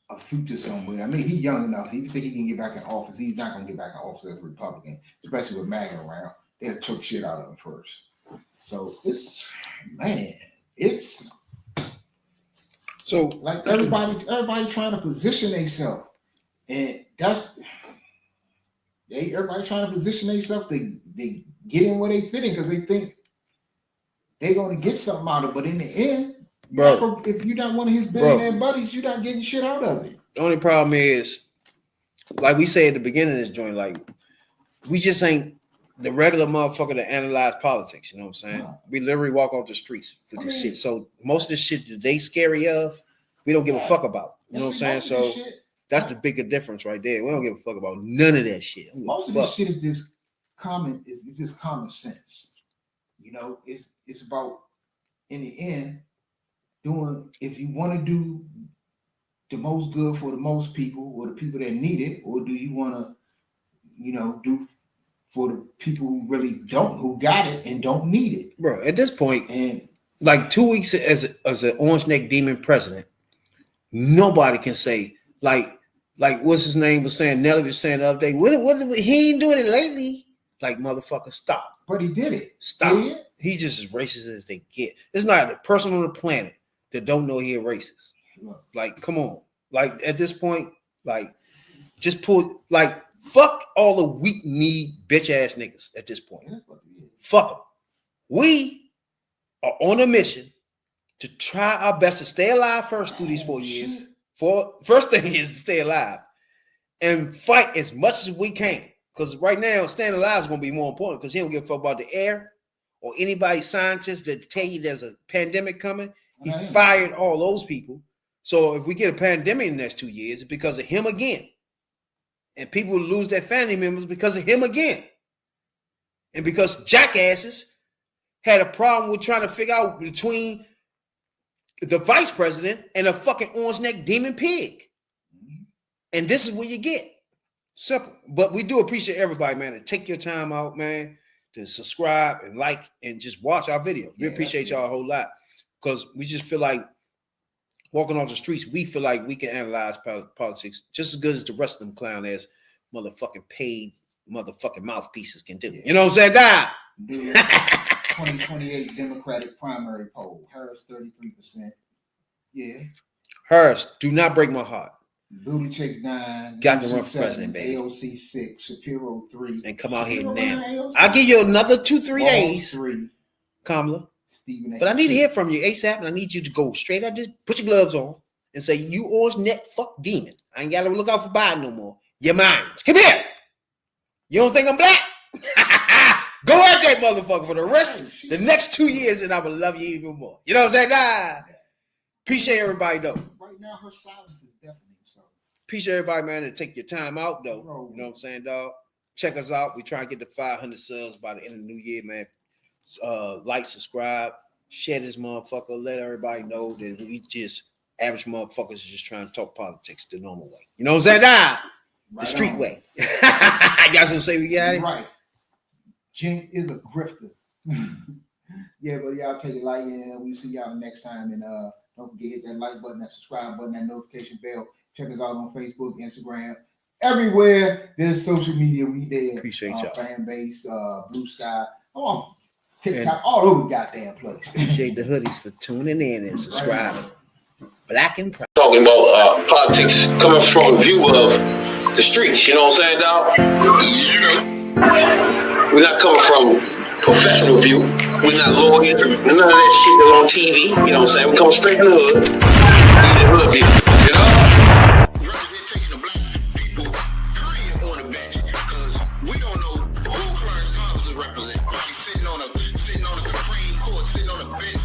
a future somewhere. I mean, he's young enough. If he think he can get back in office, he's not gonna get back in office as a Republican, especially with MAGA around. They'll choke shit out of him first. So it's so like everybody trying to position themselves, and everybody trying to position themselves. They get in where they fit in because they think they're gonna get something out of it. But in the end, bro, if you're not one of his billionaire buddies, you're not getting shit out of it. The only problem is, like we say at the beginning of this joint, like we just ain't the regular motherfucker that analyze politics. You know what I'm saying? No. We literally walk off the streets for this shit. So most of the shit that they scary of, we don't give a fuck about. You know what I'm saying? So that's the bigger difference right there. We don't give a fuck about none of that shit. Most of this shit is just common. It's just common sense. You know, it's about in the end doing. If you want to do the most good for the most people or the people that need it, or do you want to, do for the people who really don't, who got it and don't need it, bro? At this point, and like 2 weeks as an orange neck demon president, nobody can say like what's his name was saying. Nelly was saying the other day, what he ain't doing it lately. Like motherfucker, stop. But he did it. Stop. He's just as racist as they get. There's not a person on the planet that don't know he a racist. Like, come on. Like at this point, like just put fuck all the weak knee bitch ass niggas at this point. Fuck them. We are on a mission to try our best to stay alive first through these 4 years. First thing is to stay alive and fight as much as we can. Because right now, staying alive is going to be more important because he don't give a fuck about the air or anybody scientists that tell you there's a pandemic coming. He fired all those people. So if we get a pandemic in the next 2 years, it's because of him again. And people will lose their family members because of him again. And because jackasses had a problem with trying to figure out between the vice president and a fucking orange neck demon pig. And this is what you get. Simple. But we do appreciate everybody, man, to take your time out, man, to subscribe and like and just watch our videos. We appreciate y'all a whole lot because we just feel like walking off the streets, we feel like we can analyze politics just as good as the rest of them clown ass motherfucking paid motherfucking mouthpieces can do. You know what I'm saying? The 2028 Democratic primary poll. Harris 33%. Yeah. Harris, do not break my heart. Buttigieg 9. Got to run for 7, president, baby. AOC 6. Shapiro 3. And come out here Shapiro now. AOC. I'll give you another 2-3 Walls days, 3. Kamala. Stephen A. But I need to 2. hear from you ASAP, and I need you to go straight out, just put your gloves on and say, you orange neck fuck demon. I ain't got to look out for Biden no more. You're mine. Come here. You don't think I'm black? Go at that motherfucker for the rest, the next 2 years, and I will love you even more. You know what I'm saying? Nah. Appreciate everybody, though. Right now, her silence is deafening. So Appreciate everybody, man, to take your time out, though. You know what I'm saying, dog? Check us out. We try to get to 500 subs by the end of the new year, man. Like, subscribe, share this motherfucker. Let everybody know that we just average motherfuckers just trying to talk politics the normal way. You know what I'm saying? Nah. The street way. Y'all gonna say we got it? Right. Jink is a grifter. Yeah, but y'all take it light, and we'll see y'all next time. And don't forget to hit that like button, that subscribe button, that notification bell. Check us out on Facebook, Instagram, everywhere there's social media. We there. Appreciate y'all. Fan base, Blue Sky, TikTok, all over the goddamn place. Appreciate the hoodies for tuning in and subscribing. Black and proud. Talking about politics coming from a view of the streets, you know what I'm saying, dog? You know, we're not coming from professional view. We're not lawyers, none of that shit that's on TV. You know what I'm saying? We come straight from the hood. We the hood people, you know? Representation of black people, period, on the bench, because we don't know who Clarence Thomas is representing. He's sitting on a Supreme Court, sitting on a bench.